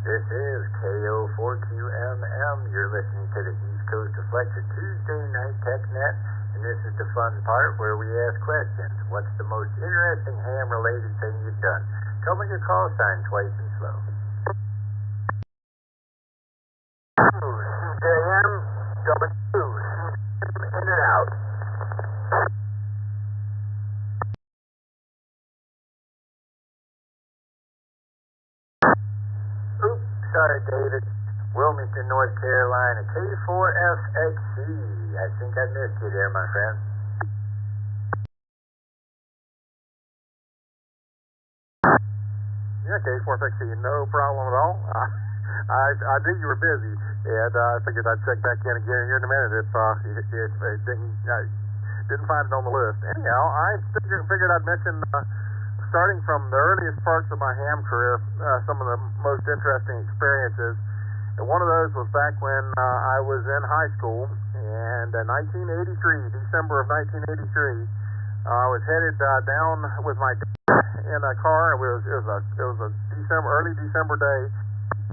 This is KO4QMM. You're listening to the East Coast Reflector Tuesday Night Tech Net, and this is the fun part where we ask questions. What's the most interesting ham-related thing you've done? Tell me your call sign twice and slow. CJM, W, in and out. Oops, sorry, David. Wilmington, North Carolina, K4FXC. I think I missed you there, my friend. Yeah, K4FXC, no problem at all. I knew you were busy, and I figured I'd check back in again here in a minute if didn't find it on the list. Anyhow, I figured I'd mention, starting from the earliest parts of my ham career, some of the most interesting experiences. And one of those was back when I was in high school, and in 1983, December of 1983, I was headed down with my dad in a car. It was a early December day,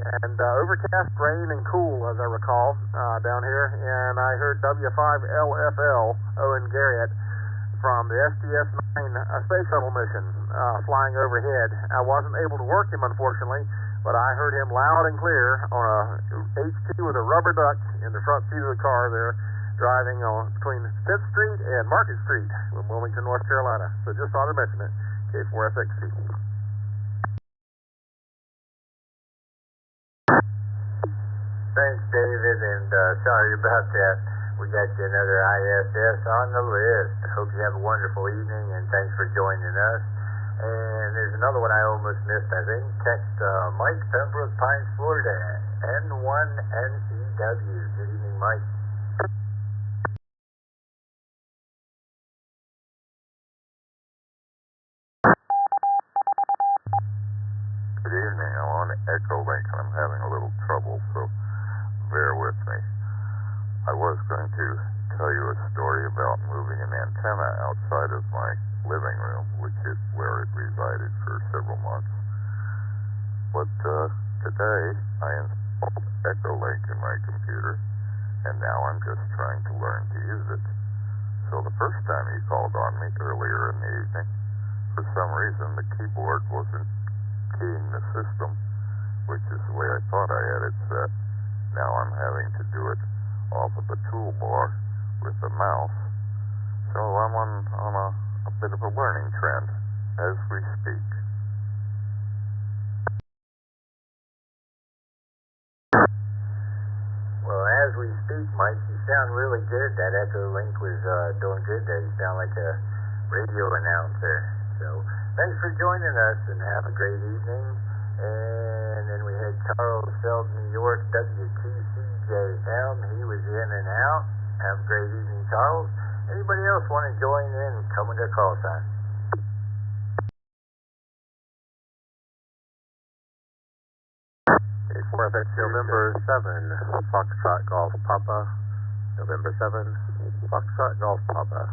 and overcast, rain, and cool, as I recall, down here. And I heard W5LFL, Owen Garrett, from the STS-9 space shuttle mission flying overhead. I wasn't able to work him, unfortunately, but I heard him loud and clear on a HT with a rubber duck in the front seat of the car there, driving between 5th Street and Market Street in Wilmington, North Carolina. So just thought I'd mention it. K4FXC. thanks, David, and sorry about that. We got you another ISS on the list. Hope you have a wonderful evening, and thanks for joining us. And there's another one I almost missed, I think. Text Mike, Pembroke Pines, Florida, N1NEW. Good evening, Mike. Good evening. I'm on Echo Link and I'm having a little trouble, so bear with me. I was going to tell you a story about moving an antenna outside of my living room, which is where it resided for several months. But today I installed Echo Link in my computer, and now I'm just trying to learn to use it. So the first time he called on me earlier in the evening, for some reason the keyboard wasn't keying the system, which is the way I thought I had it set. Now I'm having to do it off of the toolbar with the mouse. So I'm on a bit of a learning trend as we speak. Well, as we speak, Mike, you sound really good. That Echo Link was doing good there. You sound like a radio announcer. So thanks for joining us, and have a great evening. And then we had Charles Feld, New York, W2CJM. He was in and out. Have a great evening, Charles. Anybody else want to join in? Come with their call sign. November 7, Foxtrot Golf Papa. November 7, Foxtrot Golf Papa.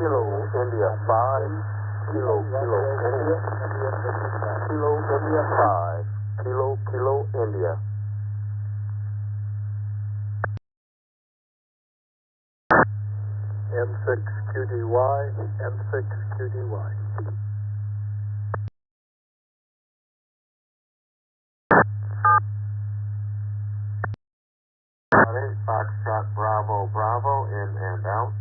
Kilo India 5, Kilo India, Kilo India 5, Kilo India. M6QDY, M6QDY. Foxtrot Bravo Bravo, in and out.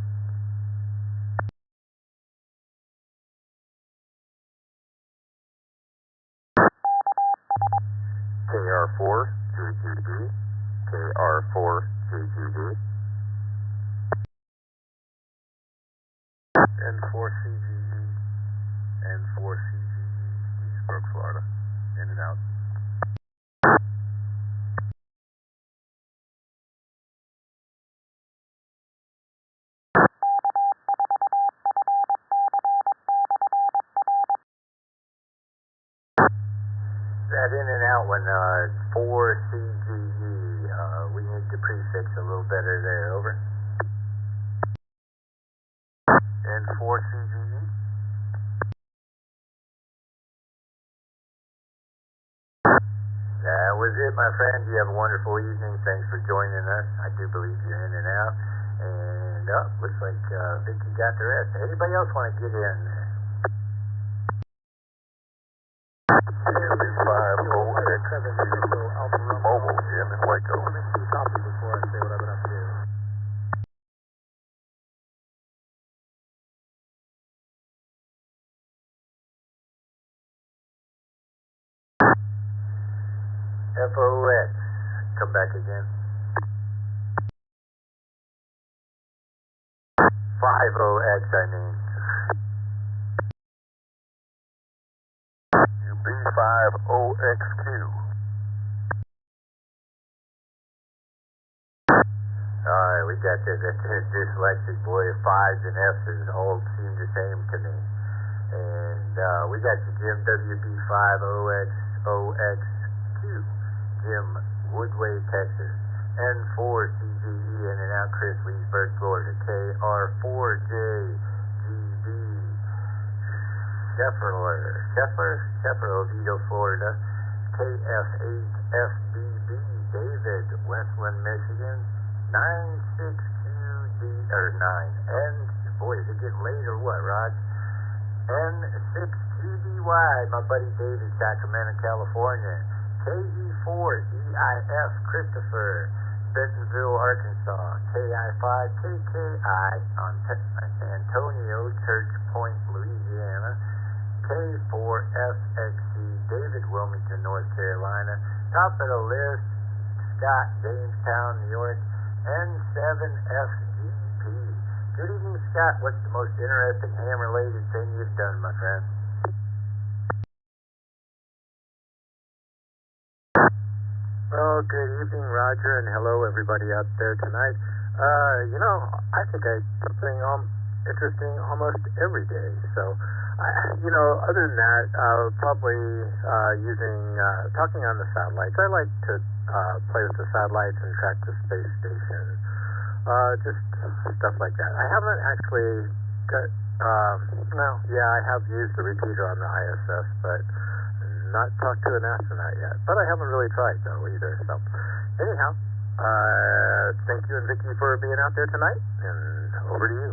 KR4 GGD, KR4 GGD. N4CGE, N4CGE, Leesburg, Florida. In and out. That in and out one, 4CGE. We need to prefix a little better there. Over. N4CGE. That was it, my friend. You have a wonderful evening. Thanks for joining us. I do believe you're in and out. And looks like Vicky got the rest. Anybody else want to get in? Mobile in Waco. Let me see copy before I say what I've been up to. FOX. Come back again. 50X, I mean. UB50XQ. Alright, we got this dyslexic boy. Fives and F's all seem the same to me. And we got you, Jim, WB50XOXQ. Jim, Woodway, Texas. N4CGE, in and out, Chris, Leesburg, Florida. KR4JGB, Scheffler, Oviedo, Florida. KF8FBB, David, Westland, Michigan. 96QD, or 9. And, boy, is it getting late or what, Rod? N6QDY, my buddy David, Sacramento, California. KE4EIF, Christopher, Bentonville, Arkansas, KI5KKI on Antonio, Church Point, Louisiana, K4FXC, David, Wilmington, North Carolina, top of the list, Scott, Jamestown, New York, N7FGP. Good evening, Scott. What's the most interesting ham-related thing you've done, my friend? Oh, good evening, Roger, and hello, everybody out there tonight. I think I do something interesting almost every day. So, other than that, probably talking on the satellites. I like to play with the satellites and track the space station. Just stuff like that. I haven't actually got, I have used the repeater on the ISS, but not talked to an astronaut yet. But I haven't really tried, though, either. So, anyhow, thank you and Vicki for being out there tonight, and over to you.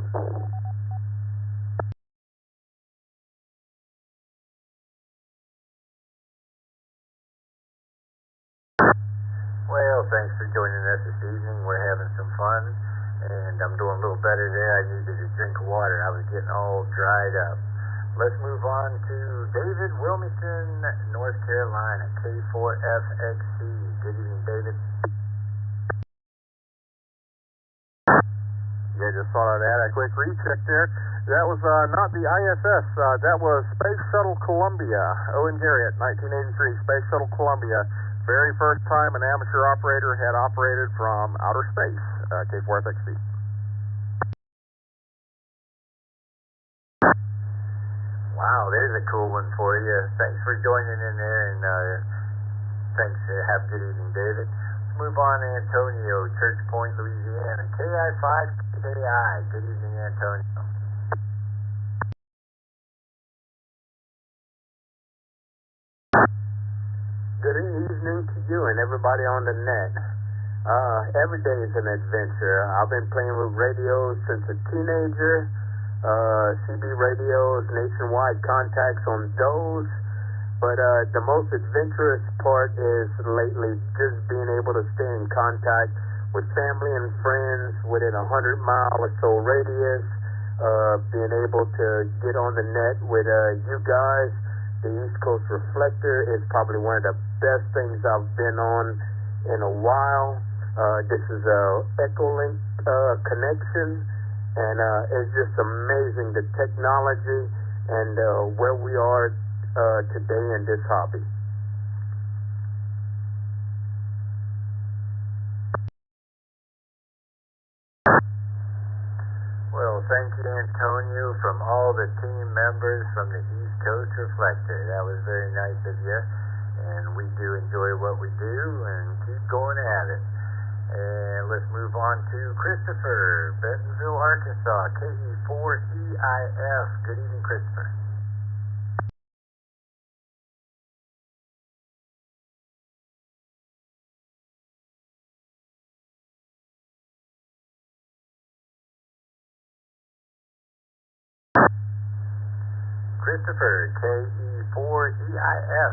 Well, thanks for joining us this evening. We're having some fun, and I'm doing a little better there. I needed a drink of water. I was getting all dried up. Let's move on to David, Wilmington, North Carolina, K4FXC. Good evening, David. Yeah, just thought I'd add a quick recheck there. That was not the ISS. That was Space Shuttle Columbia. Owen Garrett, 1983, Space Shuttle Columbia. Very first time an amateur operator had operated from outer space, K4FXC. Wow, there's a cool one for you. Thanks for joining in there, and thanks. Have a good evening, David. Let's move on to Antonio, Church Point, Louisiana, KI5KI. Good evening, Antonio. Good evening to you and everybody on the net. Every day is an adventure. I've been playing with radios since a teenager. CB radios, nationwide contacts on those. But the most adventurous part is lately just being able to stay in contact with family and friends within 100-mile or so radius. Being able to get on the net with you guys. The East Coast Reflector is probably one of the best things I've been on in a while. This is a Echolink connection, and it's just amazing the technology and where we are today in this hobby. Well, thank you, Antonio, from all the team members from the East Coast Reflector. That was very nice of you, and we do enjoy what we do, and keep going at it. And let's move on to Christopher, Bentonville, Arkansas, KE4EIF. Good evening, Christopher. Christopher, KE4EIF.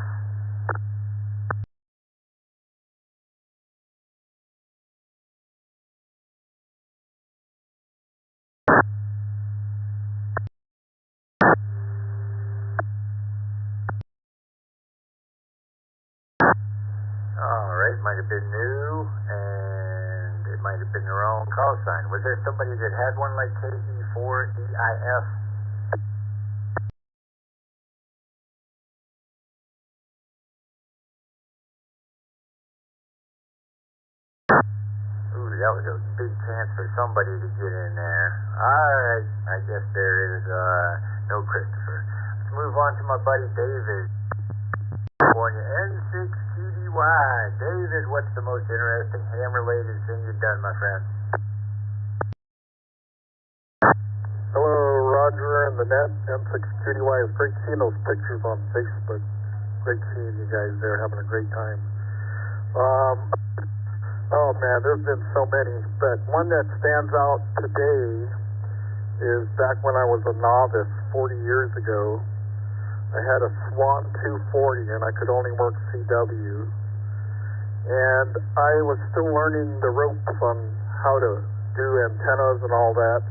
Alright, might have been new, and it might have been the wrong call sign. Was there somebody that had one like KE4EIF? Ooh, that was a big chance for somebody to get in there. Alright, I guess there is no Christopher. Let's move on to my buddy David, California, N6QDY. David, what's the most interesting ham-related thing you've done, my friend? Hello, Roger and the net. M6QDY. It's great seeing those pictures on Facebook. Great seeing you guys there having a great time. Oh man, there's been so many, but one that stands out today is back when I was a novice 40 years ago. I had a Swan 240 and I could only work CW, and I was still learning the ropes on how to do antennas and all that.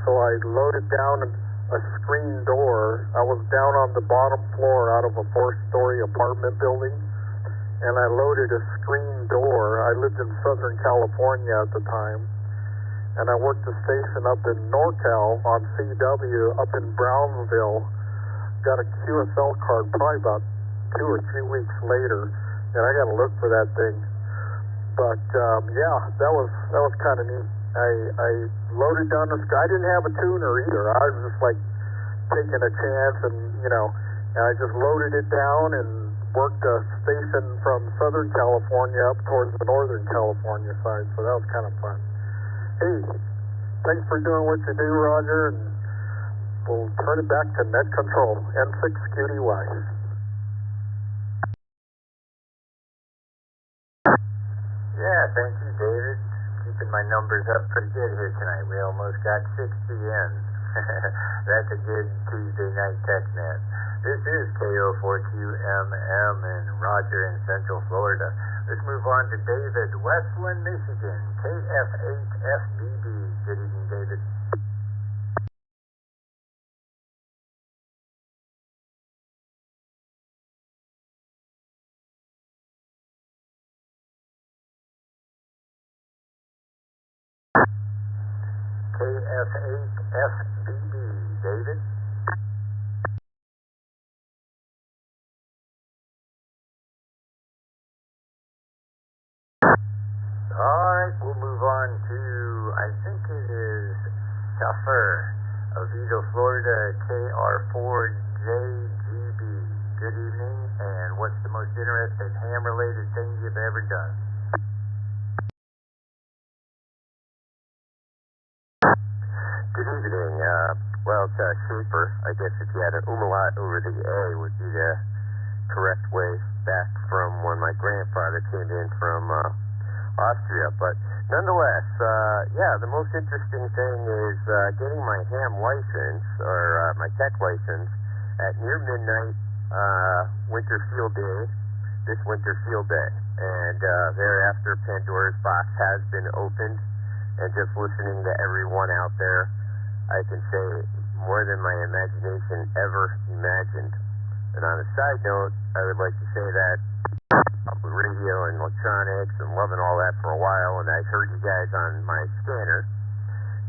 So I loaded down a screen door. I was down on the bottom floor out of a 4-story apartment building, and I loaded a screen door. I lived in Southern California at the time, and I worked a station up in NorCal on CW up in Brownsville. Got a QSL card probably about 2 or 3 weeks later, and I got to look for that thing. But yeah, that was kind of neat. I loaded down the sky. I didn't have a tuner either. I was just like taking a chance, and and I just loaded it down and worked a station from Southern California up towards the Northern California side. So that was kind of fun. Hey, thanks for doing what you do, Roger, and we'll turn it back to net control, N6QDY. Yeah, thank you, David. Keeping my numbers up pretty good here tonight. We almost got 60 in. That's a good Tuesday night Tech Net. This is KO4QMM in Roger in Central Florida. Let's move on to David, Westland, Michigan, KF8FBB. Good evening, David. KF8FBB, David. Alright, we'll move on to, I think it is Tougher, Oviedo, Florida, KR4JGB. Good evening, and what's the most interesting ham-related thing you've ever done? Good evening. Well, it's Schaefer. I guess if you had an umlaut over the A would be the correct way back from when my grandfather came in from Austria. But nonetheless, yeah, the most interesting thing is getting my ham license, or my tech license, at near midnight winter field day, this winter field day. And thereafter, Pandora's box has been opened, and just listening to everyone out there, I can say more than my imagination ever imagined. And on a side note, I would like to say that radio and electronics and loving all that for a while, and I heard you guys on my scanner.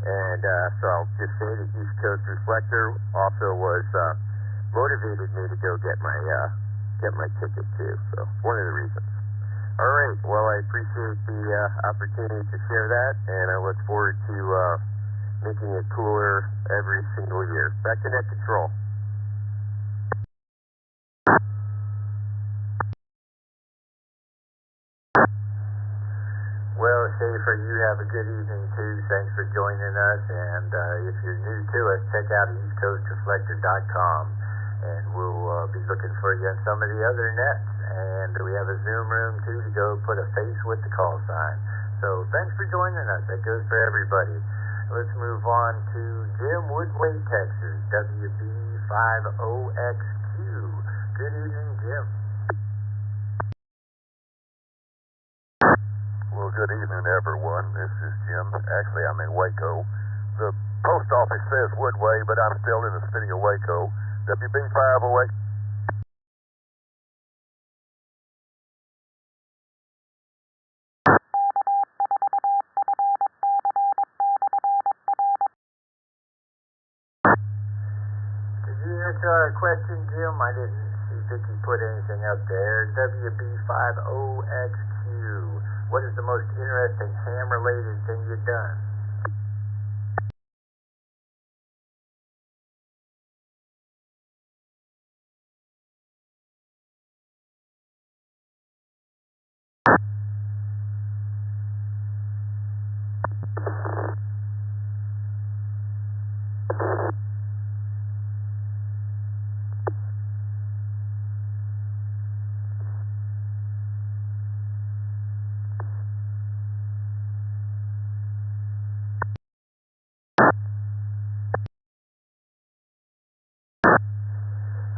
And so I'll just say that East Coast Reflector also was motivated me to go get my ticket too. So one of the reasons. All right. Well, I appreciate the opportunity to share that, and I look forward to making it cooler every single year. Back to net control. Well, Schaefer, you have a good evening too. Thanks for joining us. And if you're new to us, check out eastcoastreflector.com, and we'll be looking for you on some of the other nets. And we have a Zoom room too to go put a face with the call sign. So thanks for joining us. That goes for everybody. Let's move on to Jim, Woodway, Texas, WB50XQ. Good evening, Jim. Well, good evening, everyone. This is Jim. Actually, I'm in Waco. The post office says Woodway, but I'm still in the city of Waco. WB50X. Did you answer our question, Jim? I didn't see Vicky put anything up there. WB50XQ. What is the most interesting ham-related thing you've done?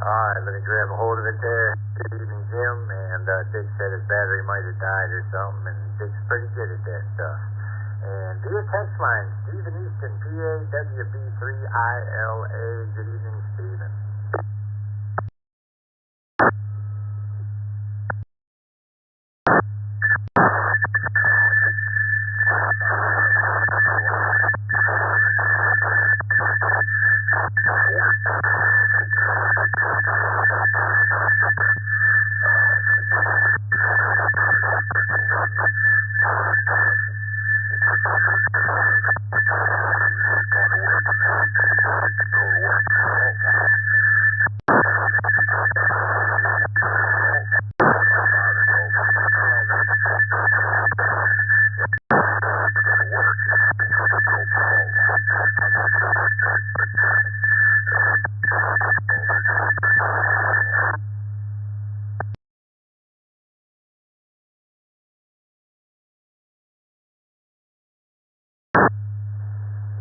All right, let me grab a hold of it there. Good evening, Jim, and and Dick said his battery might have died or something, and Dick's pretty good at that stuff. And via text line, Stephen Easton, PAWB3ILA. Good evening, Stephen.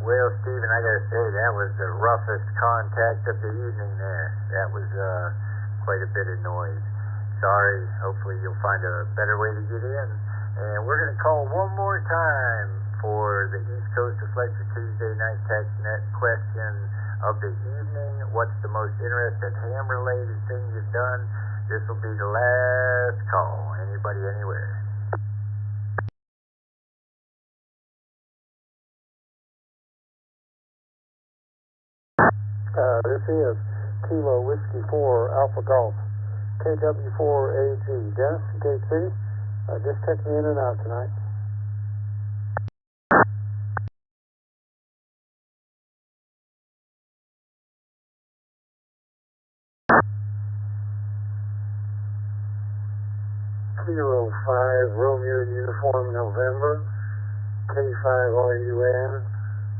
Well, Stephen, I gotta say, that was the roughest contact of the evening there. That was quite a bit of noise. Sorry, hopefully you'll find a better way to get in. And we're gonna call one more time for the East Coast Reflector Tuesday Night Tech Net question of the evening. What's the most interesting ham-related thing you've done? This will be the last call. Anybody, anywhere. This is Kilo Whiskey 4 Alpha Golf, KW4AG. Dennis, Gate City, just checking in and out tonight. Kilo 5 Romeo Uniform November, K5RUN.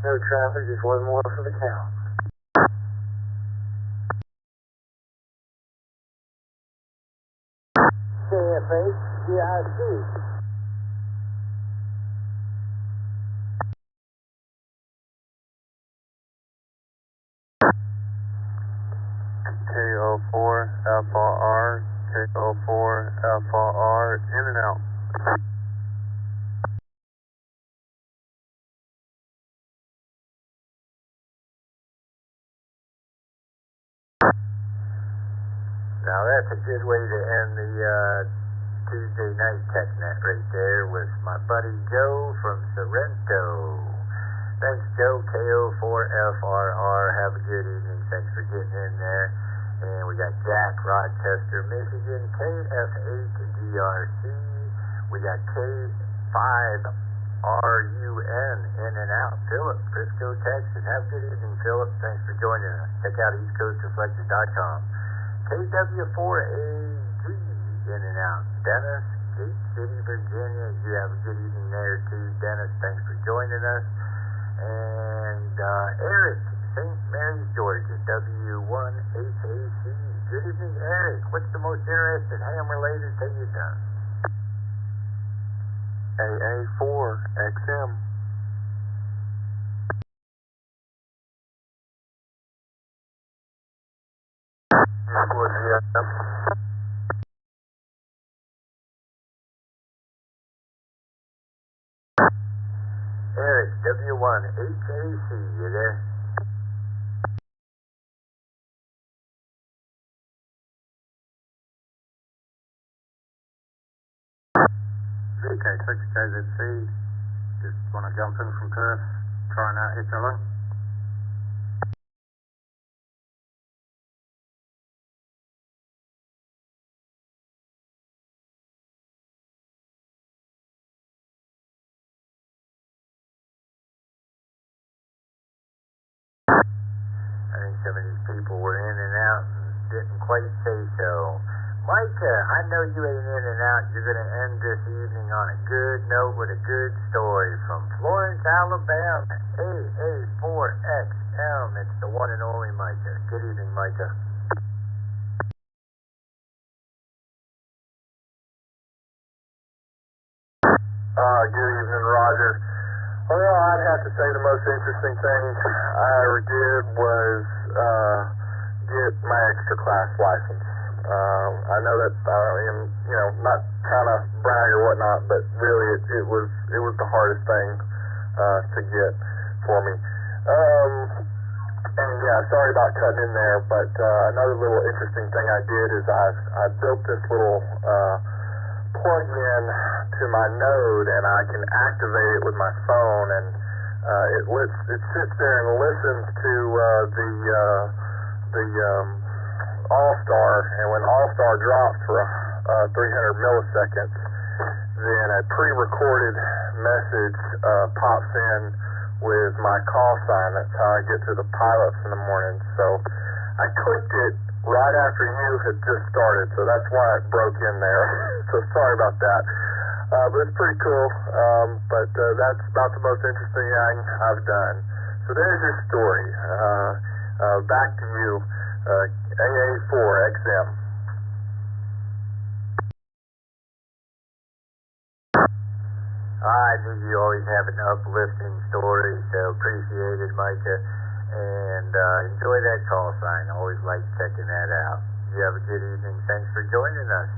No traffic, just one more for the count. KFH, GIC. KO4 FRR, KO4 FRR, in and out. Now that's a good way to end the Tuesday Night Tech Net right there with my buddy Joe from Sorrento. Thanks, Joe, KO4FRR. Have a good evening. Thanks for getting in there. And we got Jack, Rochester, Michigan, KF8GRC. We got K5RUN, in and out. Philip, Frisco, Texas. Have a good evening, Philip. Thanks for joining us. Check out EastCoastReflector.com. KW4AG, in and out. Dennis, Gate City, Virginia. You have a good evening there too, Dennis. Thanks for joining us. And Eric, St. Mary's, Georgia, W1HAC. Good evening, Eric. What's the most interesting ham-related thing you've done? AA4XM. Eric, W1HAC, you there? Okay, 6KZC. Just want to jump in from Perth, try and hit your line. I think some of these people were in and out and didn't quite say so. Micah, I know you ain't in and out. You're going to end this evening on a good note with a good story from Florence, Alabama. AA4XM. It's the one and only Micah. Good evening, Micah. Good evening, Roger. Well, I'd have to say the most interesting thing I ever did was get my extra class license. I know that I am, not trying to brag or whatnot, but really it was the hardest thing to get for me. And yeah, sorry about cutting in there, but another little interesting thing I did is I built this little plug-in to my node, and I can activate it with my phone, and it sits there and listens to the All-Star, and when All-Star drops for 300 milliseconds, then a pre-recorded message pops in with my call sign. That's how I get to the pilots in the morning. So I clicked it right after you had just started, so that's why it broke in there. So sorry about that. But it's pretty cool. But that's about the most interesting thing I've done. So there's your story. Back to you, AA4XM. I knew you always have an uplifting story, so appreciate it, Micah. And enjoy that call sign. Always like checking that out. You have a good evening. Thanks for joining us.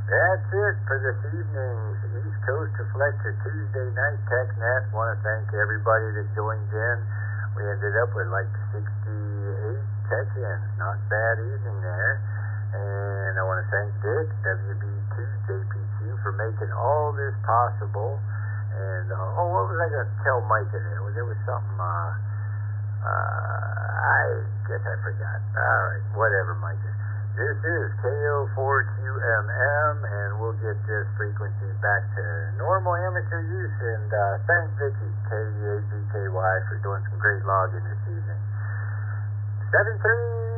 That's it for this evening's East Coast Reflector Tuesday Night Tech Net. Want to thank everybody that joined in. We ended up with like 68 check-ins. Not bad evening there. And I want to thank Dick, WB2 JPQ, for making all this possible. And, what was I going to tell Micah there? There was something, I guess I forgot. All right, whatever, Micah. This is KO4QMM, and we'll get this frequency back to normal amateur use. And thank Vicky, KEABKY, for doing some great logging this evening. 7-3.